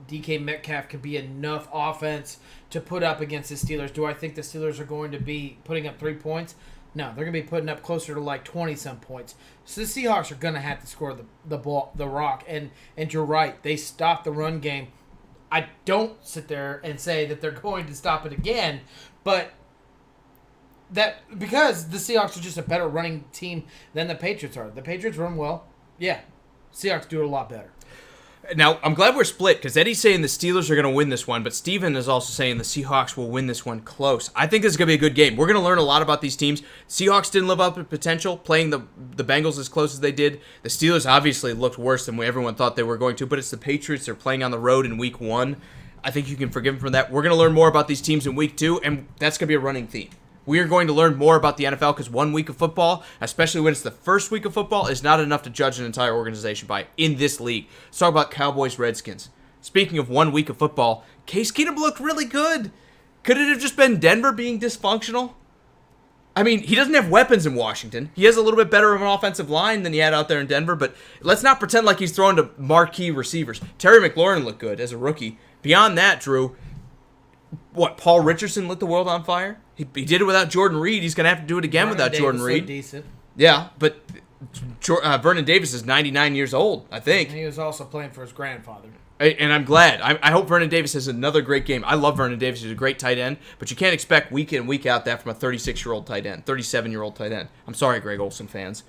S2: DK Metcalf could be enough offense to put up against the Steelers. Do I think the Steelers are going to be putting up 3 points? No, they're going to be putting up closer to like 20-some points. So the Seahawks are going to have to score the rock. And you're right, they stopped the run game. I don't sit there and say that they're going to stop it again, but that because the Seahawks are just a better running team than the Patriots are. The Patriots run well. Yeah, Seahawks do it a lot better.
S1: Now, I'm glad we're split because Eddie's saying the Steelers are going to win this one, but Steven is also saying the Seahawks will win this one close. I think this is going to be a good game. We're going to learn a lot about these teams. Seahawks didn't live up to potential, playing the Bengals as close as they did. The Steelers obviously looked worse than everyone thought they were going to, but it's the Patriots. They're playing on the road in week 1. I think you can forgive them for that. We're going to learn more about these teams in week 2, and that's going to be a running theme. We are going to learn more about the NFL because 1 week of football, especially when it's the first week of football, is not enough to judge an entire organization by in this league. Let's talk about Cowboys-Redskins. Speaking of 1 week of football, Case Keenum looked really good. Could it have just been Denver being dysfunctional? I mean, he doesn't have weapons in Washington. He has a little bit better of an offensive line than he had out there in Denver, but let's not pretend like he's throwing to marquee receivers. Terry McLaurin looked good as a rookie. Beyond that, Drew, Paul Richardson lit the world on fire? He did it without Jordan Reed. He's going to have to do it again without Jordan Reed.
S2: Decent.
S1: Yeah, but Vernon Davis is 99 years old, I think.
S2: And he was also playing for his grandfather.
S1: And I'm glad. I hope Vernon Davis has another great game. I love Vernon Davis. He's a great tight end, but you can't expect week in and week out that from a 36-year-old tight end, 37-year-old tight end. I'm sorry, Greg Olsen fans.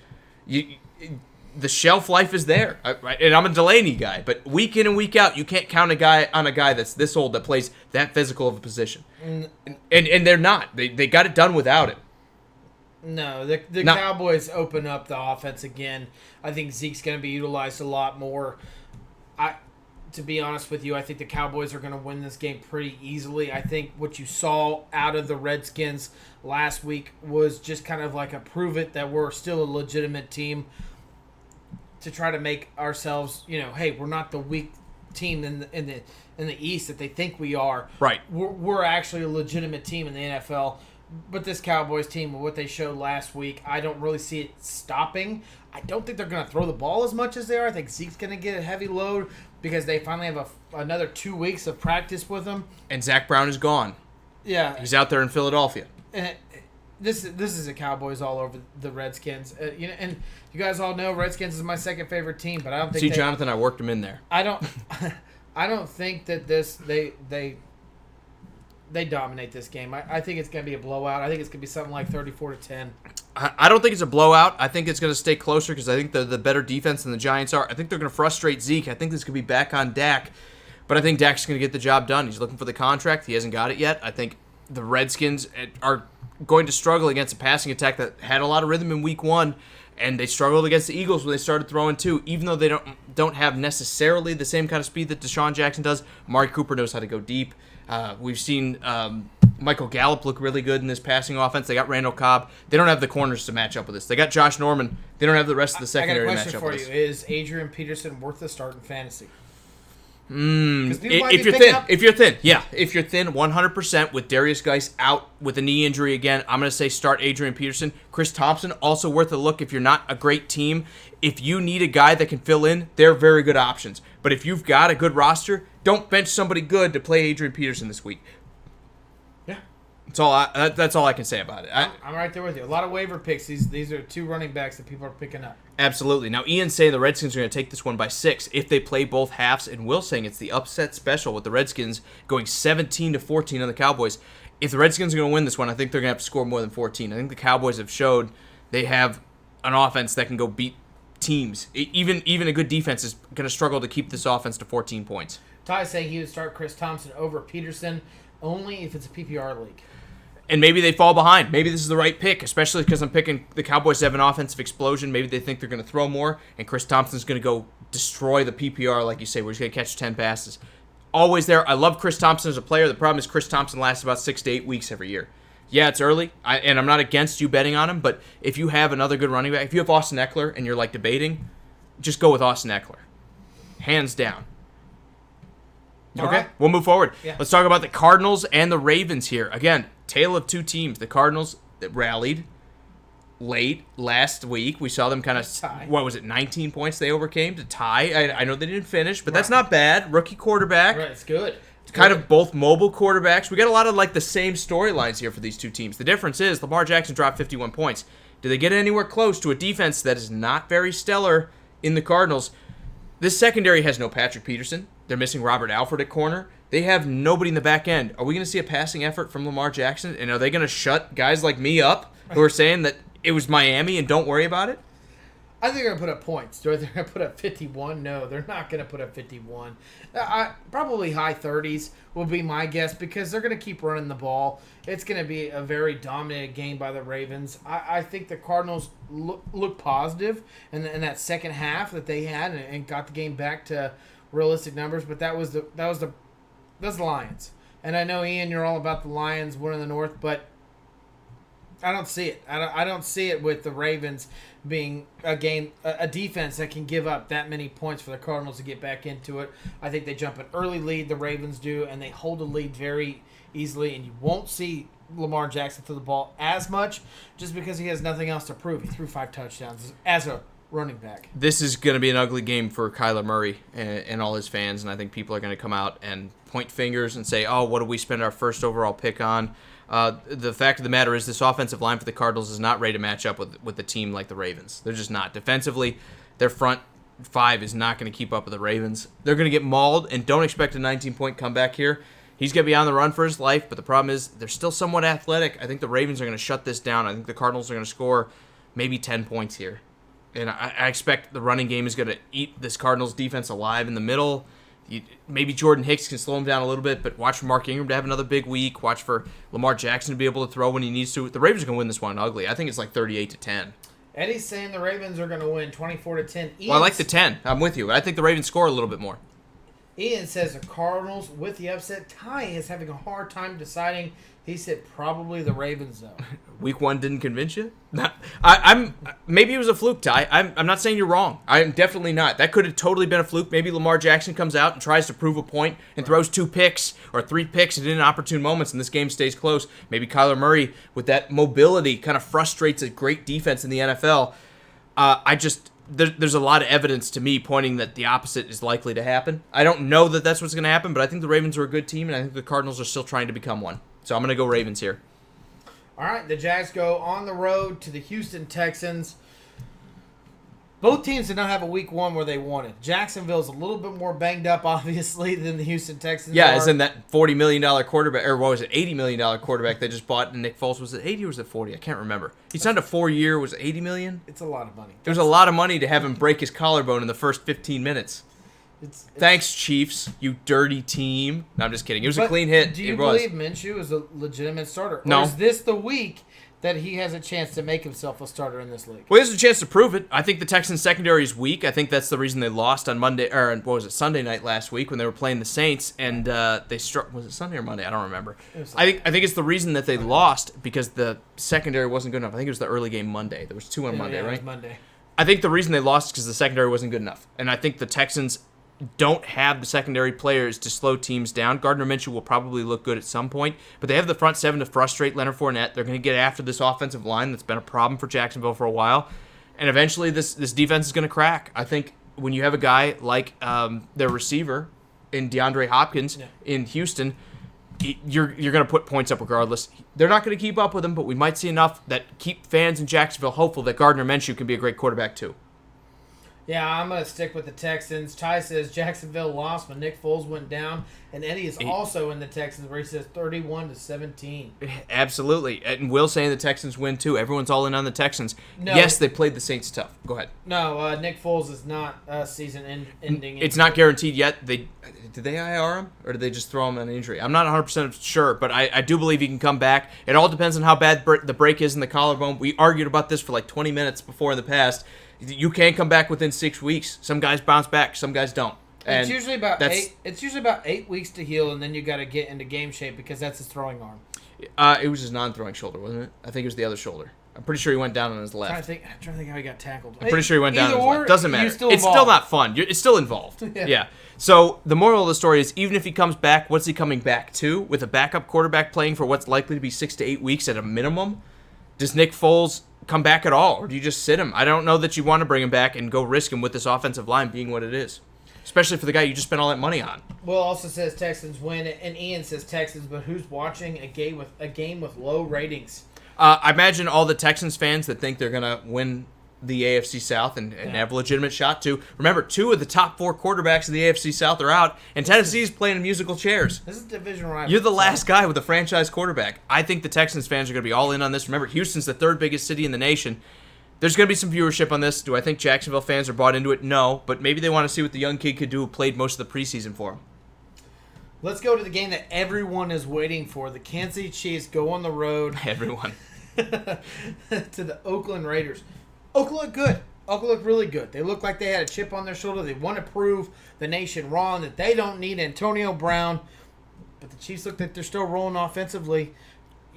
S1: the shelf life is there. And I'm a Delaney guy, but week in and week out, you can't count on a guy that's this old that plays that physical of a position. And they're not. They got it done without him.
S2: No, the Cowboys open up the offense again. I think Zeke's going to be utilized a lot more. To be honest with you, I think the Cowboys are going to win this game pretty easily. I think what you saw out of the Redskins last week was just kind of like a prove it that we're still a legitimate team, to try to make ourselves, hey, we're not the weak team in the East that they think we are.
S1: Right.
S2: We're actually a legitimate team in the NFL. But this Cowboys team, what they showed last week, I don't really see it stopping. I don't think they're going to throw the ball as much as they are. I think Zeke's going to get a heavy load because they finally have another 2 weeks of practice with him.
S1: And Zach Brown is gone.
S2: Yeah.
S1: He's out there in Philadelphia.
S2: And this is the Cowboys all over the Redskins. And you guys all know Redskins is my second favorite team, but I don't think
S1: See, Jonathan, I worked him in there.
S2: I don't think that they dominate this game. I think it's going to be a blowout. I think it's going to be something like 34-10.
S1: I don't think it's a blowout. I think it's going to stay closer because I think the better defense than the Giants are. I think they're going to frustrate Zeke. I think this could be back on Dak. But I think Dak's going to get the job done. He's looking for the contract. He hasn't got it yet. I think the Redskins are going to struggle against a passing attack that had a lot of rhythm in week 1. And they struggled against the Eagles when they started throwing too. Even though they don't have necessarily the same kind of speed that Deshaun Jackson does, Amari Cooper knows how to go deep. We've seen Michael Gallup look really good in this passing offense. They got Randall Cobb. They don't have the corners to match up with this. They got Josh Norman. They don't have the rest of the secondary to match up with this.
S2: I got a question for you. Is Adrian Peterson worth the start in fantasy?
S1: If you're thin, 100% with Darius Geis out with a knee injury again, I'm going to say start Adrian Peterson. Chris Thompson, also worth a look if you're not a great team. If you need a guy that can fill in, they're very good options. But if you've got a good roster, don't bench somebody good to play Adrian Peterson this week.
S2: Yeah.
S1: That's all I can say about it.
S2: I'm right there with you. A lot of waiver picks. These are 2 running backs that people are picking up.
S1: Absolutely. Now, Ian's saying the Redskins are going to take this one by 6 if they play both halves, and Will's saying it's the upset special with the Redskins going 17-14 on the Cowboys. If the Redskins are going to win this one, I think they're going to have to score more than 14. I think the Cowboys have showed they have an offense that can go beat teams. Even a good defense is going to struggle to keep this offense to 14 points.
S2: Ty's saying he would start Chris Thompson over Peterson only if it's a PPR league.
S1: And maybe they fall behind. Maybe this is the right pick, especially because I'm picking the Cowboys to have an offensive explosion. Maybe they think they're going to throw more, and Chris Thompson's going to go destroy the PPR, like you say, where he's going to catch 10 passes. Always there. I love Chris Thompson as a player. The problem is Chris Thompson lasts about 6 to 8 weeks every year. Yeah, it's early, and I'm not against you betting on him, but if you have another good running back, if you have Austin Eckler and you're like debating, just go with Austin Eckler. Hands down.
S2: All
S1: Okay,
S2: right.
S1: We'll move forward.
S2: Yeah.
S1: Let's talk about the Cardinals and the Ravens here. Again, tale of 2 teams. The Cardinals that rallied late last week. We saw them kind of, 19 points they overcame to tie. I know they didn't finish, but that's not bad. Rookie quarterback.
S2: Right, it's good.
S1: Kind of both mobile quarterbacks. We got a lot of like the same storylines here for these 2 teams. The difference is Lamar Jackson dropped 51 points. Do they get anywhere close to a defense that is not very stellar in the Cardinals? This secondary has no Patrick Peterson. They're missing Robert Alford at corner. They have nobody in the back end. Are we going to see a passing effort from Lamar Jackson? And are they going to shut guys like me up who are saying that it was Miami and don't worry about it?
S2: I think they're going to put up points. Are they going to put up 51? No, they're not going to put up 51. Probably high 30s will be my guess because they're going to keep running the ball. It's going to be a very dominated game by the Ravens. I think the Cardinals look positive in that second half that they had and got the game back to realistic numbers, but that was the Lions. And I know, Ian, you're all about the Lions winning the North, but I don't see it. I don't see it with the Ravens being a defense that can give up that many points for the Cardinals to get back into it. I think they jump an early lead, the Ravens do, and they hold a lead very easily, and you won't see Lamar Jackson throw the ball as much just because he has nothing else to prove. He threw 5 touchdowns as a running back.
S1: This is going to be an ugly game for Kyler Murray and all his fans, and I think people are going to come out and point fingers and say, oh, what did we spend our first overall pick on? The fact of the matter is this offensive line for the Cardinals is not ready to match up with a team like the Ravens. They're just not. Defensively, their front 5 is not going to keep up with the Ravens. They're going to get mauled, and don't expect a 19-point comeback here. He's going to be on the run for his life, but the problem is they're still somewhat athletic. I think the Ravens are going to shut this down. I think the Cardinals are going to score maybe 10 points here. and I expect the running game is going to eat this Cardinals defense alive in the middle. Maybe Jordan Hicks can slow him down a little bit, but watch for Mark Ingram to have another big week. Watch for Lamar Jackson to be able to throw when he needs to. The Ravens are going to win this one ugly. I think it's like 38-10.
S2: Eddie's saying the Ravens are going to win 24-10.
S1: Well, I like the 10. I'm with you. I think the Ravens score a little bit more.
S2: Ian says the Cardinals with the upset. Ty is having a hard time deciding. He said probably the Ravens, though.
S1: Week 1 didn't convince you? I'm maybe it was a fluke, Ty. I'm not saying you're wrong. I'm definitely not. That could have totally been a fluke. Maybe Lamar Jackson comes out and tries to prove a point and throws 2 picks or 3 picks at inopportune moments, and this game stays close. Maybe Kyler Murray, with that mobility, kind of frustrates a great defense in the NFL. There's a lot of evidence to me pointing that the opposite is likely to happen. I don't know that that's what's going to happen, but I think the Ravens are a good team, and I think the Cardinals are still trying to become one. So I'm going to go Ravens here.
S2: All right, the Jags go on the road to the Houston Texans. Both teams did not have a week 1 where they won it. Jacksonville's a little bit more banged up, obviously, than the Houston Texans
S1: Yeah,
S2: are.
S1: as in that $40 million quarterback, or what was it, $80 million quarterback they just bought, and Nick Foles. Was it 80 or was it 40? I can't remember. He signed a 4-year, was it $80 million?
S2: It's a lot of money.
S1: It was a lot of money to have him break his collarbone in the first 15 minutes. Thanks, Chiefs, you dirty team. No, I'm just kidding. It was a clean hit.
S2: Do you believe Minshew is a legitimate starter?
S1: No.
S2: Or is this the week that he has a chance to make himself a starter in this league?
S1: Well, he has a chance to prove it. I think the Texans secondary is weak. I think that's the reason they lost on Sunday night last week when they were playing the Saints, and they struck. Was it Sunday or Monday? I don't remember. I think it's the reason that they lost because the secondary wasn't good enough. I think it was the early game Monday. There was 2 on Monday,
S2: yeah,
S1: right?
S2: It was Monday.
S1: I think the reason they lost is because the secondary wasn't good enough, and I think the Texans don't have the secondary players to slow teams down. Gardner Minshew will probably look good at some point, but they have the front 7 to frustrate Leonard Fournette. They're going to get after this offensive line that's been a problem for Jacksonville for a while, and eventually this defense is going to crack. I think when you have a guy like their receiver in DeAndre Hopkins in Houston, you're going to put points up regardless. They're not going to keep up with him, but we might see enough that keep fans in Jacksonville hopeful that Gardner Minshew can be a great quarterback too.
S2: Yeah, I'm going to stick with the Texans. Ty says Jacksonville lost, but Nick Foles went down. And Eddie is also in the Texans where he says 31-17.
S1: Absolutely. And Will saying the Texans win too. Everyone's all in on the Texans.
S2: No.
S1: Yes, they played the Saints tough. Go ahead.
S2: No, Nick Foles is not season-ending.
S1: It's not guaranteed yet. Did they IR him or did they just throw him on an injury? I'm not 100% sure, but I do believe he can come back. It all depends on how bad the break is in the collarbone. We argued about this for like 20 minutes before in the past. You can come back within 6 weeks. Some guys bounce back, some guys don't. And
S2: it's usually about 8. It's usually about 8 weeks to heal, and then you got to get into game shape because that's his throwing arm.
S1: It was his non-throwing shoulder, wasn't it? I think it was the other shoulder. I'm pretty sure he went down on his left.
S2: I'm trying to think how he got tackled.
S1: I'm pretty sure he went down on his left. Doesn't matter.
S2: Still
S1: it's still not fun. It's still involved. Yeah. So the moral of the story is, even if he comes back, what's he coming back to? With a backup quarterback playing for what's likely to be 6 to 8 weeks at a minimum? Does Nick Foles come back at all, or do you just sit him? I don't know that you want to bring him back and go risk him with this offensive line being what it is, especially for the guy you just spent all that money on.
S2: Will also says Texans win, and Ian says Texans, but who's watching a game with low ratings?
S1: I imagine all the Texans fans that think they're going to win the AFC South and have a legitimate shot to. Remember, 2 of the top 4 quarterbacks of the AFC South are out, and Tennessee's playing in musical chairs.
S2: This is division rival.
S1: You're the last guy with a franchise quarterback. I think the Texans fans are going to be all in on this. Remember, Houston's the 3rd biggest city in the nation. There's going to be some viewership on this. Do I think Jacksonville fans are bought into it? No, but maybe they want to see what the young kid could do who played most of the preseason for him.
S2: Let's go to the game that everyone is waiting for. The Kansas City Chiefs go on the road.
S1: Everyone.
S2: To the Oakland Raiders. Oakland looked good. Oakland looked really good. They look like they had a chip on their shoulder. They want to prove the nation wrong, that they don't need Antonio Brown. But the Chiefs look like they're still rolling offensively.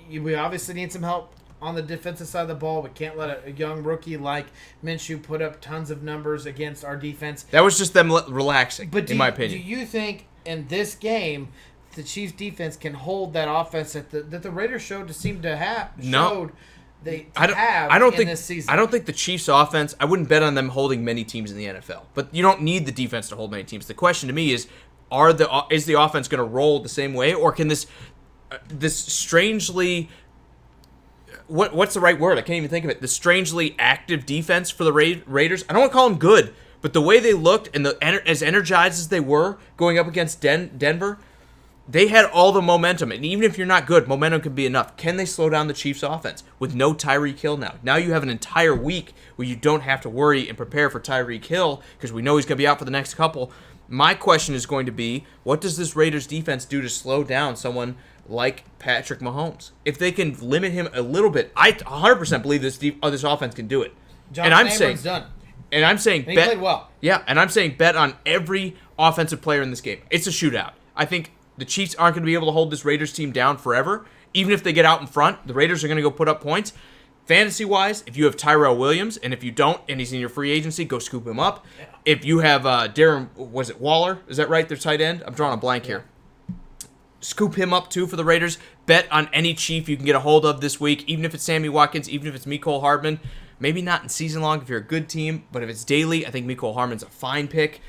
S2: We obviously need some help on the defensive side of the ball. We can't let a young rookie like Minshew put up tons of numbers against our defense.
S1: That was just them relaxing, in my opinion.
S2: Do you think in this game the Chiefs defense can hold that offense that the Raiders showed to seem to have?
S1: No.
S2: I don't think this season.
S1: I don't think the Chiefs offense, I wouldn't bet on them holding many teams in the NFL. But you don't need the defense to hold many teams. The question to me is the offense going to roll the same way, or can this strangely, what's the right word? I can't even think of it. The strangely active defense for the Raiders. I don't want to call them good, but the way they looked and as energized as they were going up against Denver, They had all the momentum, and even if you're not good, momentum can be enough. Can they slow down the Chiefs' offense with no Tyreek Hill now? Now you have an entire week where you don't have to worry and prepare for Tyreek Hill because we know he's going to be out for the next couple. My question is going to be, what does this Raiders defense do to slow down someone like Patrick Mahomes? If they can limit him a little bit, I 100% believe this offense can do it.
S2: Jonathan Abram's done.
S1: And I'm saying
S2: and he played well.
S1: Yeah, and I'm saying bet on every offensive player in this game. It's a shootout. I think the Chiefs aren't going to be able to hold this Raiders team down forever. Even if they get out in front, the Raiders are going to go put up points. Fantasy-wise, if you have Tyrell Williams, and if you don't, and he's in your free agency, go scoop him up. Yeah. If you have Darren, was it Waller? Is that right? Their tight end? I'm drawing a blank here. Scoop him up, too, for the Raiders. Bet on any Chief you can get a hold of this week, even if it's Sammy Watkins, even if it's Mecole Hardman. Maybe not in season long if you're a good team, but if it's daily, I think Mecole Hardman's a fine pick.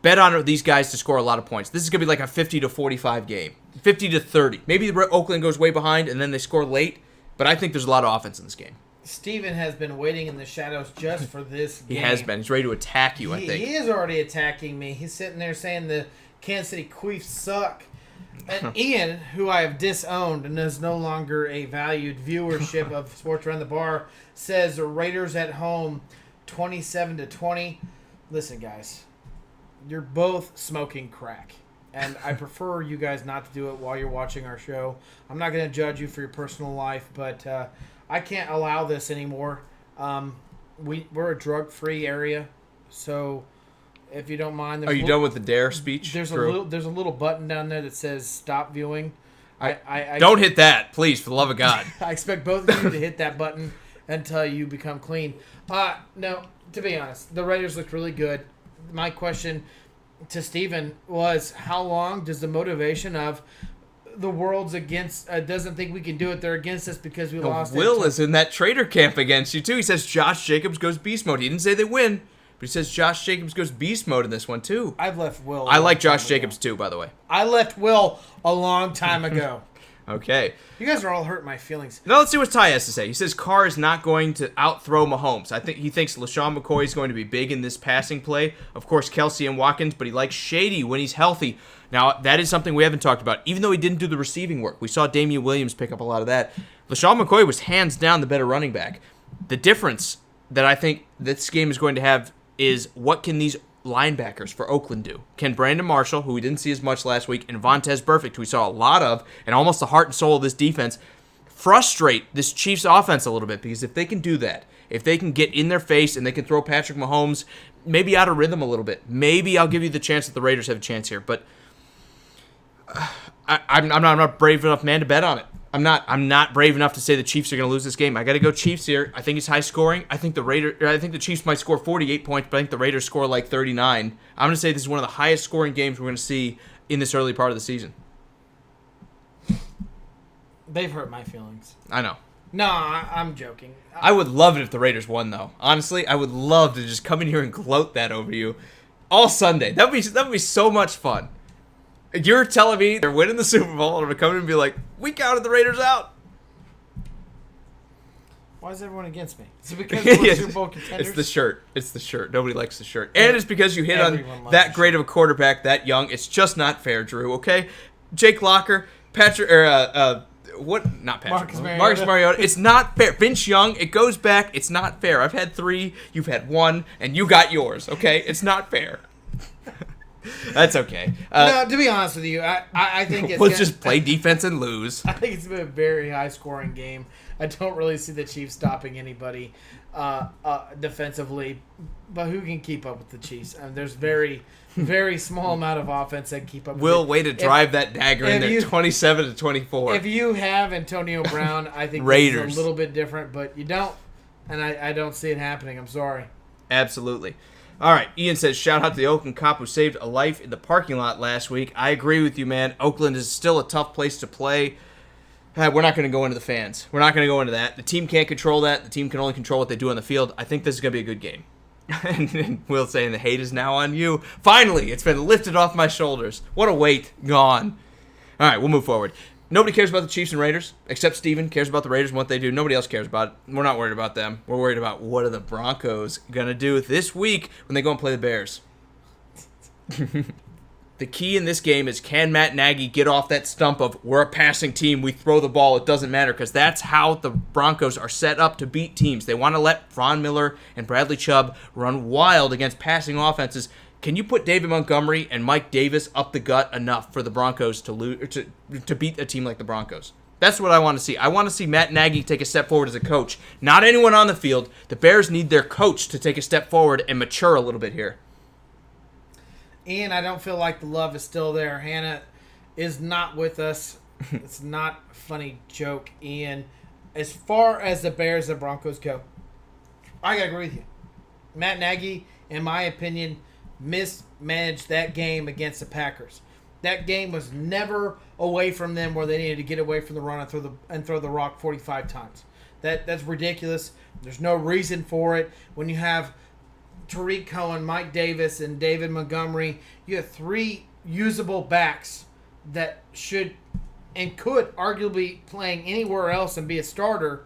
S1: Bet on these guys to score a lot of points. This is going to be like a 50-45 game. 50-30. Maybe Oakland goes way behind and then they score late, but I think there's a lot of offense in this game.
S2: Steven has been waiting in the shadows just for this game.
S1: He has been. He's ready to attack you, I think.
S2: He is already attacking me. He's sitting there saying the Kansas City Chiefs suck. And Ian, who I have disowned and is no longer a valued viewership of Sports Around the Bar, says the Raiders at home 27-20. Listen, guys, you're both smoking crack. And I prefer you guys not to do it while you're watching our show. I'm not going to judge you for your personal life, but I can't allow this anymore. We're a drug-free area, so if you don't mind,
S1: are you done with the dare speech?
S2: There's a little button down there that says "Stop Viewing." I
S1: don't hit that, please, for the love of God.
S2: I expect both of you to hit that button until you become clean. No, to be honest, the Raiders looked really good. My question to Steven was, how long does the motivation of the world's against doesn't think we can do it, they're against us because we lost?
S1: Will is in that traitor camp against you, too. He says Josh Jacobs goes beast mode. He didn't say they win, but he says Josh Jacobs goes beast mode in this one, too.
S2: I've left Will.
S1: I like Josh Jacobs, too, by the way.
S2: I left Will a long time ago.
S1: Okay.
S2: You guys are all hurting my feelings.
S1: Now let's see what Ty has to say. He says Carr is not going to outthrow Mahomes. I think he thinks LaShawn McCoy is going to be big in this passing play. Of course, Kelsey and Watkins, but he likes Shady when he's healthy. Now, that is something we haven't talked about. Even though he didn't do the receiving work, we saw Damian Williams pick up a lot of that. LaShawn McCoy was hands down the better running back. The difference that I think this game is going to have is what can these linebackers for Oakland do? Can Brandon Marshall, who we didn't see as much last week, and Vontaze Burfict, who we saw a lot of, and almost the heart and soul of this defense, frustrate this Chiefs offense a little bit? Because if they can do that, if they can get in their face and they can throw Patrick Mahomes maybe out of rhythm a little bit, maybe I'll give you the chance that the Raiders have a chance here. But I'm not brave enough, man, to bet on it. I'm not brave enough to say the Chiefs are going to lose this game. I got to go Chiefs here. I think it's high scoring. I think the Chiefs might score 48 points, but I think the Raiders score like 39. I'm going to say this is one of the highest scoring games we're going to see in this early part of the season.
S2: They've hurt my feelings.
S1: I know.
S2: No, I'm joking.
S1: I would love it if the Raiders won, though. Honestly, I would love to just come in here and gloat that over you all Sunday. That would be so much fun. You're telling me they're winning the Super Bowl, and I'm going to come in and be like, we counted the Raiders out.
S2: Why is everyone against me? Is it because we're Super Bowl contenders?
S1: It's the shirt. Nobody likes the shirt. And it's because you hit on that great of a quarterback that young. It's just not fair, Drew, okay? Jake Locker, Patrick, not Patrick. Marcus Mariota. It's not fair. Vince Young, it goes back. It's not fair. I've had 3, you've had 1, and you got yours, okay? It's not fair. That's okay.
S2: No, to be honest with you, I think it's...
S1: We'll just play defense and lose.
S2: I think it's been a very high-scoring game. I don't really see the Chiefs stopping anybody defensively, but who can keep up with the Chiefs? There's very, very small amount of offense that can keep up with
S1: Will, way to drive that dagger in there, 27-24.
S2: If you have Antonio Brown, I think
S1: Raiders.
S2: it's a little bit different, but you don't, and I don't see it happening. I'm sorry.
S1: Absolutely. All right, Ian says, shout out to the Oakland cop who saved a life in the parking lot last week. I agree with you, man. Oakland is still a tough place to play. We're not going to go into the fans. We're not going to go into that. The team can't control that. The team can only control what they do on the field. I think this is going to be a good game. And Will saying the hate is now on you. Finally, it's been lifted off my shoulders. What a weight. Gone. All right, we'll move forward. Nobody cares about the Chiefs and Raiders, except Steven cares about the Raiders and what they do. Nobody else cares about it. We're not worried about them. We're worried about what are the Broncos going to do this week when they go and play the Bears. The key in this game is, can Matt Nagy get off that stump of, we're a passing team, we throw the ball, it doesn't matter, because that's how the Broncos are set up to beat teams. They want to let Von Miller and Bradley Chubb run wild against passing offenses. Can you put David Montgomery and Mike Davis up the gut enough for the Broncos to beat a team like the Broncos? That's what I want to see. I want to see Matt Nagy take a step forward as a coach. Not anyone on the field. The Bears need their coach to take a step forward and mature a little bit here.
S2: Ian, I don't feel like the love is still there. Hannah is not with us. It's not a funny joke, Ian. As far as the Bears and Broncos go, I got to agree with you. Matt Nagy, in my opinion, mismanaged that game against the Packers. That game was never away from them where they needed to get away from the run and throw the rock 45 times. That's ridiculous. There's no reason for it. When you have Tariq Cohen, Mike Davis, and David Montgomery, you have 3 usable backs that should and could arguably playing anywhere else and be a starter.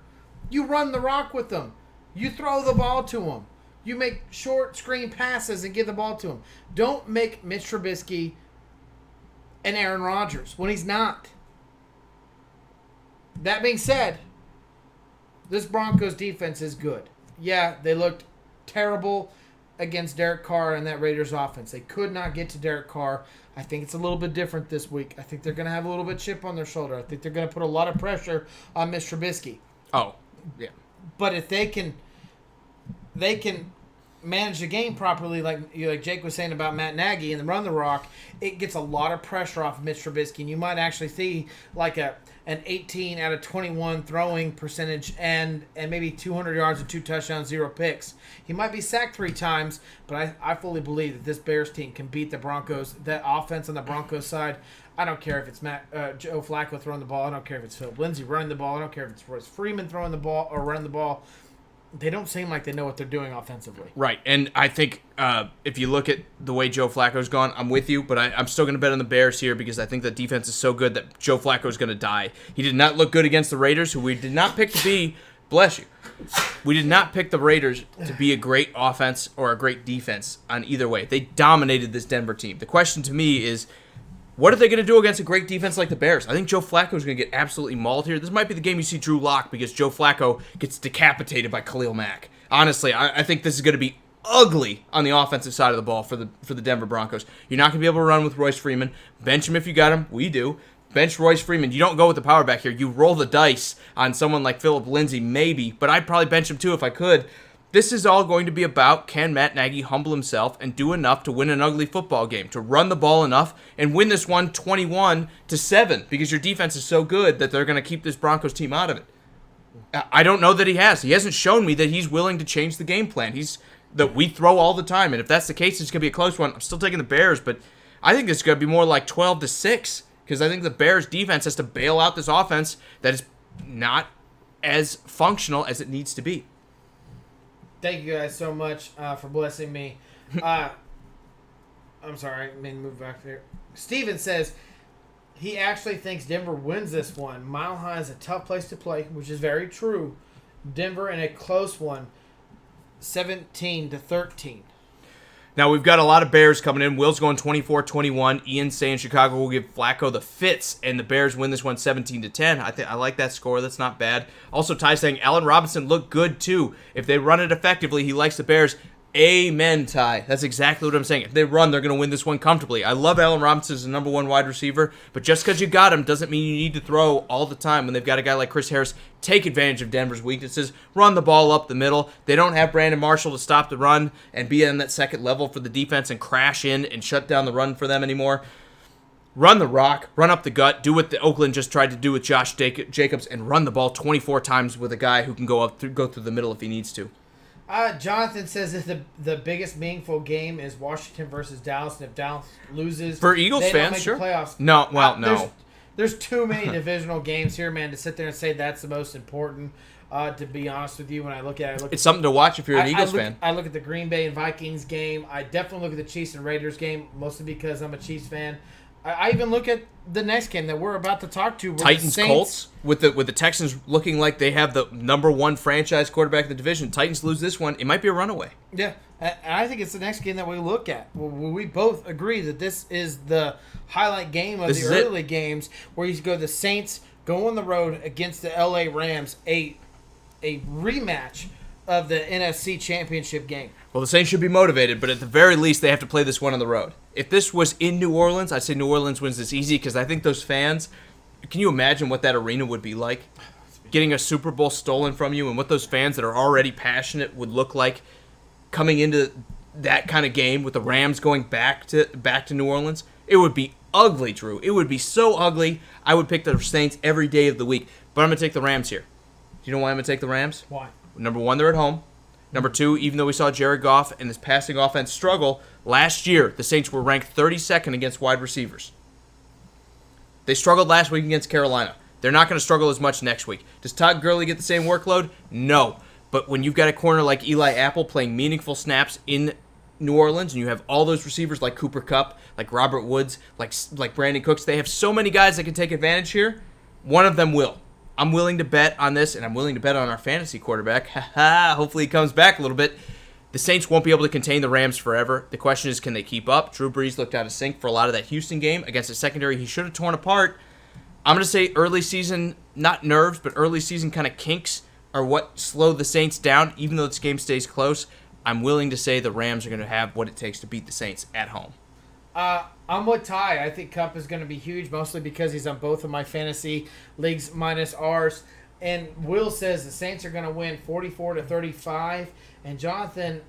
S2: You run the rock with them. You throw the ball to them. You make short screen passes and give the ball to them. Don't make Mitch Trubisky and Aaron Rodgers when he's not. That being said, this Broncos defense is good. Yeah, they looked terrible against Derek Carr and that Raiders offense. They could not get to Derek Carr. I think it's a little bit different this week. I think they're going to have a little bit of chip on their shoulder. I think they're going to put a lot of pressure on Mitch Trubisky.
S1: Oh, yeah.
S2: But if they can manage the game properly, like Jake was saying about Matt Nagy and the run the rock, it gets a lot of pressure off of Mitch Trubisky, and you might actually see like an 18 out of 21 throwing percentage and maybe 200 yards and 2 touchdowns, 0 picks. He might be sacked 3 times, but I fully believe that this Bears team can beat the Broncos. That offense on the Broncos side, I don't care if it's Joe Flacco throwing the ball. I don't care if it's Philip Lindsay running the ball. I don't care if it's Royce Freeman throwing the ball or running the ball. They don't seem like they know what they're doing offensively.
S1: Right, and I think if you look at the way Joe Flacco's gone, I'm with you, but I'm still going to bet on the Bears here because I think the defense is so good that Joe Flacco's going to die. He did not look good against the Raiders, who we did not pick to be, bless you, we did not pick the Raiders to be a great offense or a great defense on either way. They dominated this Denver team. The question to me is, what are they going to do against a great defense like the Bears? I think Joe Flacco is going to get absolutely mauled here. This might be the game you see Drew Lock because Joe Flacco gets decapitated by Khalil Mack. Honestly, I think this is going to be ugly on the offensive side of the ball for the Denver Broncos. You're not going to be able to run with Royce Freeman. Bench him if you got him. We do. Bench Royce Freeman. You don't go with the power back here. You roll the dice on someone like Philip Lindsay, maybe, but I'd probably bench him too if I could. This is all going to be about, can Matt Nagy humble himself and do enough to win an ugly football game, to run the ball enough and win this one 21-7 because your defense is so good that they're going to keep this Broncos team out of it. I don't know that he has. He hasn't shown me that he's willing to change the game plan. That we throw all the time, and if that's the case, it's going to be a close one. I'm still taking the Bears, but I think this is going to be more like 12-6 because I think the Bears defense has to bail out this offense that is not as functional as it needs to be.
S2: Thank you guys so much for blessing me. I'm sorry, I mean move back there. Steven says he actually thinks Denver wins this one. Mile High is a tough place to play, which is very true. Denver in a close one, 17-13.
S1: Now, we've got a lot of Bears coming in. Will's going 24-21. Ian's saying Chicago will give Flacco the fits, and the Bears win this one 17-10. I like that score. That's not bad. Also, Ty saying Allen Robinson looked good, too. If they run it effectively, he likes the Bears. Amen, Ty. That's exactly what I'm saying. If they run, they're going to win this one comfortably. I love Allen Robinson as the number 1 wide receiver, but just because you got him doesn't mean you need to throw all the time when they've got a guy like Chris Harris. Take advantage of Denver's weaknesses. Run the ball up the middle. They don't have Brandon Marshall to stop the run and be on that second level for the defense and crash in and shut down the run for them anymore. Run the rock, run up the gut, do what the Oakland just tried to do with Josh Jacobs, and run the ball 24 times with a guy who can go through the middle if he needs to.
S2: Jonathan says that the biggest meaningful game is Washington versus Dallas, and if Dallas loses,
S1: for Eagles
S2: they
S1: fans,
S2: don't make
S1: sure.
S2: the playoffs.
S1: No, well, no.
S2: There's too many divisional games here, man, to sit there and say that's the most important. To be honest with you, when I look at it,
S1: it's something to watch if you're an Eagles fan.
S2: I look at the Green Bay and Vikings game. I definitely look at the Chiefs and Raiders game, mostly because I'm a Chiefs fan. I even look at the next game that we're about to talk to.
S1: Titans Colts with the Texans looking like they have the number 1 franchise quarterback in the division. Titans lose this one, it might be a runaway.
S2: Yeah, And I think it's the next game that we look at. We both agree that this is the highlight game of the early games where you go the Saints go on the road against the LA Rams, a rematch of the NFC Championship game.
S1: Well, the Saints should be motivated, but at the very least, they have to play this one on the road. If this was in New Orleans, I'd say New Orleans wins this easy because I think those fans, can you imagine what that arena would be like? Getting a Super Bowl stolen from you and what those fans that are already passionate would look like coming into that kind of game with the Rams going back to New Orleans. It would be ugly, Drew. It would be so ugly. I would pick the Saints every day of the week, but I'm going to take the Rams here. Do you know why I'm going to take the Rams?
S2: Why?
S1: Number one, they're at home. Number two, even though we saw Jared Goff and his passing offense struggle, last year the Saints were ranked 32nd against wide receivers. They struggled last week against Carolina. They're not going to struggle as much next week. Does Todd Gurley get the same workload? No. But when you've got a corner like Eli Apple playing meaningful snaps in New Orleans, and you have all those receivers like Cooper Kupp, like Robert Woods, like Brandon Cooks, they have so many guys that can take advantage here. One of them will. I'm willing to bet on this, and I'm willing to bet on our fantasy quarterback. Hopefully he comes back a little bit. The Saints won't be able to contain the Rams forever. The question is, can they keep up? Drew Brees looked out of sync for a lot of that Houston game against a secondary he should have torn apart. I'm going to say early season, not nerves, but early season kind of kinks are what slowed the Saints down, even though this game stays close. I'm willing to say the Rams are going to have what it takes to beat the Saints at home.
S2: I'm with Ty. I think Kupp is going to be huge, mostly because he's on both of my fantasy leagues minus ours. And Will says the Saints are going to win 44-35. And Jonathan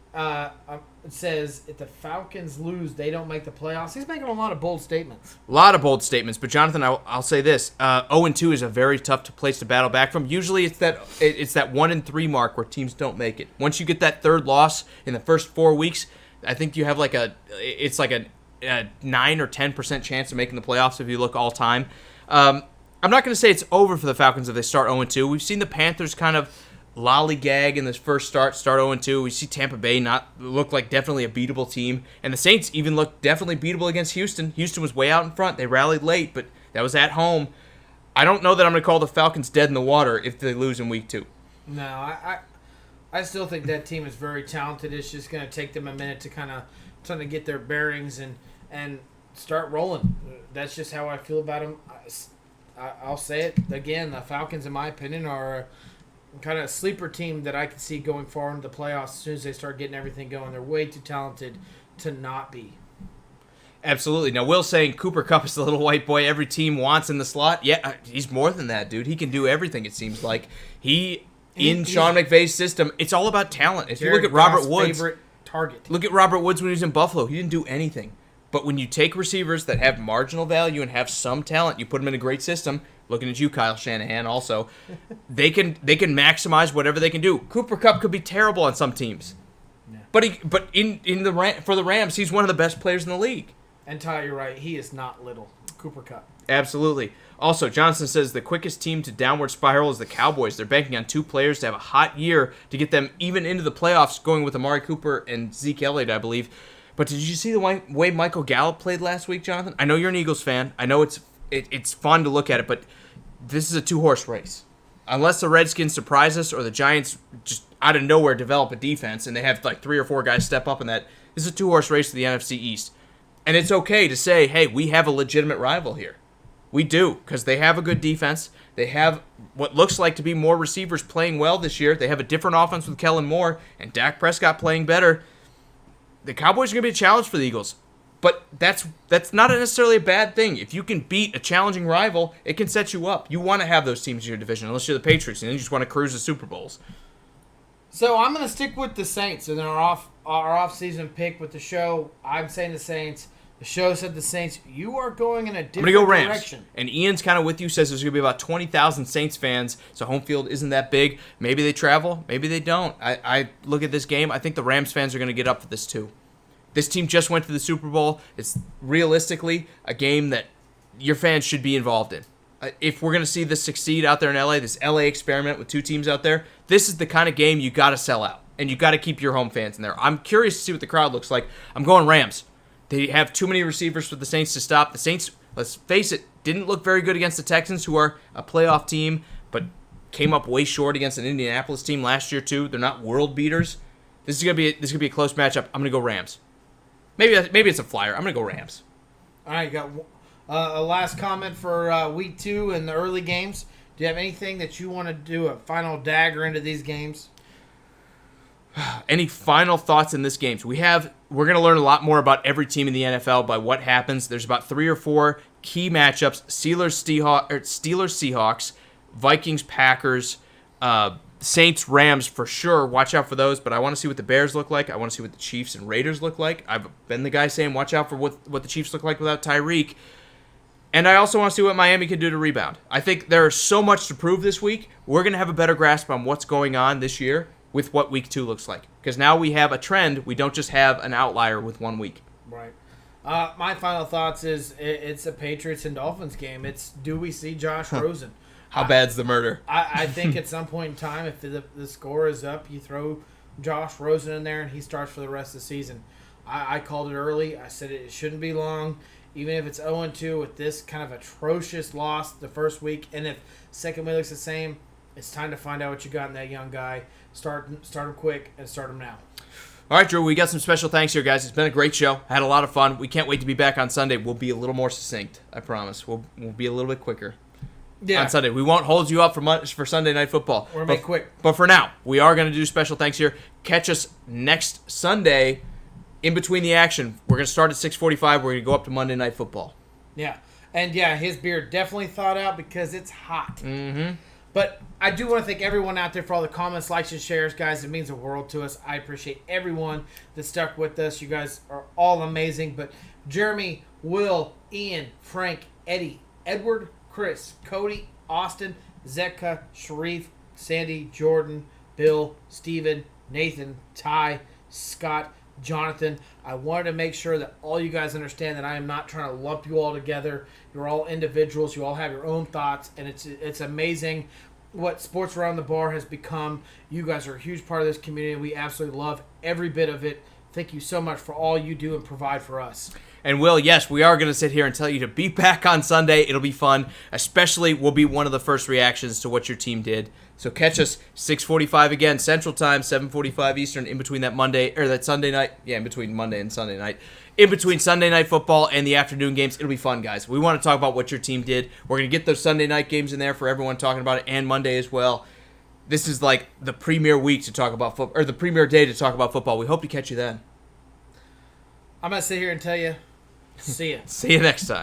S2: says if the Falcons lose, they don't make the playoffs. He's making a lot of bold statements.
S1: A lot of bold statements. But, Jonathan, I'll say this. 0-2 is a very tough place to battle back from. Usually it's that 1-3 mark where teams don't make it. Once you get that third loss in the first 4 weeks, I think you have a 9 or 10% chance of making the playoffs if you look all time. I'm not going to say it's over for the Falcons if they start 0-2. We've seen the Panthers kind of lollygag in this first start 0-2. We see Tampa Bay not look like definitely a beatable team. And the Saints even looked definitely beatable against Houston. Houston was way out in front. They rallied late, but that was at home. I don't know that I'm going to call the Falcons dead in the water if they lose in week 2.
S2: No, I still think that team is very talented. It's just going to take them a minute to kind of get their bearings and start rolling. That's just how I feel about them. I'll say it again. The Falcons, in my opinion, are kind of a sleeper team that I can see going far into the playoffs as soon as they start getting everything going. They're way too talented to not be.
S1: Absolutely. Now, Will's saying Cooper Kupp is the little white boy every team wants in the slot. Yeah, he's more than that, dude. He can do everything, it seems like. In Sean McVay's system, it's all about talent. If you look at Robert Woods,
S2: favorite target.
S1: Look at Robert Woods when he was in Buffalo. He didn't do anything. But when you take receivers that have marginal value and have some talent, you put them in a great system. Looking at you, Kyle Shanahan, also, they can maximize whatever they can do. Cooper Kupp could be terrible on some teams, yeah. But for the Rams, he's one of the best players in the league.
S2: And Ty, you're right. He is not little. Cooper Kupp.
S1: Absolutely. Also, Johnson says the quickest team to downward spiral is the Cowboys. They're banking on 2 players to have a hot year to get them even into the playoffs, going with Amari Cooper and Zeke Elliott, I believe. But did you see the way Michael Gallup played last week, Jonathan? I know you're an Eagles fan. I know it's fun to look at it, but this is a 2-horse race. Unless the Redskins surprise us or the Giants just out of nowhere develop a defense and they have like 3 or 4 guys step up in that, this is a 2-horse race to the NFC East. And it's okay to say, hey, we have a legitimate rival here. We do, because they have a good defense. They have what looks like to be more receivers playing well this year. They have a different offense with Kellen Moore and Dak Prescott playing better. The Cowboys are going to be a challenge for the Eagles. But that's not necessarily a bad thing. If you can beat a challenging rival, it can set you up. You want to have those teams in your division, unless you're the Patriots, and then you just want to cruise the Super Bowls.
S2: So I'm going to stick with the Saints in our off-season pick with the show. I'm saying the Saints. The show said the Saints. You are going in a different
S1: I'm gonna go Rams.
S2: direction.
S1: And Ian's kind of with you, says there's going to be about 20,000 Saints fans, so home field isn't that big. Maybe they travel, maybe they don't. I look at this game. I think the Rams fans are going to get up for this too. This team just went to the Super Bowl. It's realistically a game that your fans should be involved in. If we're going to see this succeed out there in LA, this LA experiment with 2 teams out there, this is the kind of game you got to sell out. And you got to keep your home fans in there. I'm curious to see what the crowd looks like. I'm going Rams. They have too many receivers for the Saints to stop. The Saints, let's face it, didn't look very good against the Texans, who are a playoff team, but came up way short against an Indianapolis team last year too. They're not world beaters. This is gonna be a close matchup. I'm gonna go Rams. Maybe it's a flyer. I'm gonna go Rams.
S2: All right, got a last comment for week 2 and the early games. Do you have anything that you want to do a final dagger into these games?
S1: Any final thoughts in this game? So we're going to learn a lot more about every team in the NFL by what happens. There's about 3 or 4 key matchups: Steelers-Seahawks, Vikings-Packers, Saints-Rams for sure. Watch out for those. But I want to see what the Bears look like. I want to see what the Chiefs and Raiders look like. I've been the guy saying watch out for what the Chiefs look like without Tyreek. And I also want to see what Miami can do to rebound. I think there's so much to prove this week. We're going to have a better grasp on what's going on this year with what week 2 looks like. Because now we have a trend. We don't just have an outlier with 1 week.
S2: Right. My final thoughts is it's a Patriots and Dolphins game. It's do we see Josh Rosen?
S1: How bad's the murder?
S2: I think at some point in time, if the score is up, you throw Josh Rosen in there and he starts for the rest of the season. I called it early. I said it shouldn't be long. Even if it's 0-2 with this kind of atrocious loss the first week, and if second week looks the same, it's time to find out what you got in that young guy. Start him quick and start him now.
S1: All right, Drew, we got some special thanks here, guys. It's been a great show. I had a lot of fun. We can't wait to be back on Sunday. We'll be a little more succinct, I promise. We'll be a little bit quicker on Sunday. We won't hold you up for Sunday Night Football.
S2: We're going to make quick.
S1: But for now, we are going to do special thanks here. Catch us next Sunday. In between the action, we're going to start at 6:45. We're going to go up to Monday Night Football.
S2: Yeah. And, his beard definitely thawed out because it's hot.
S1: Mm-hmm.
S2: But I do want to thank everyone out there for all the comments, likes, and shares, guys. It means the world to us. I appreciate everyone that stuck with us. You guys are all amazing. But Jeremy, Will, Ian, Frank, Eddie, Edward, Chris, Cody, Austin, Zetka, Sharif, Sandy, Jordan, Bill, Steven, Nathan, Ty, Scott, Jonathan, I wanted to make sure that all you guys understand that I am not trying to lump you all together. You're all individuals. You all have your own thoughts, and it's amazing what Sports Around the Bar has become. You guys are a huge part of this community, and we absolutely love every bit of it. Thank you so much for all you do and provide for us.
S1: And Will, yes, we are going to sit here and tell you to be back on Sunday. It'll be fun. Especially, we'll be one of the first reactions to what your team did. So catch us 6:45 again, Central Time, 7:45 Eastern, in between that Sunday night. Yeah, in between Monday and Sunday night. In between Sunday Night Football and the afternoon games. It'll be fun, guys. We want to talk about what your team did. We're going to get those Sunday night games in there for everyone talking about it, and Monday as well. This is like the premier week to talk about football, or the premier day to talk about football. We hope to catch you then.
S2: I'm going to sit here and tell you, see ya.
S1: See you next time.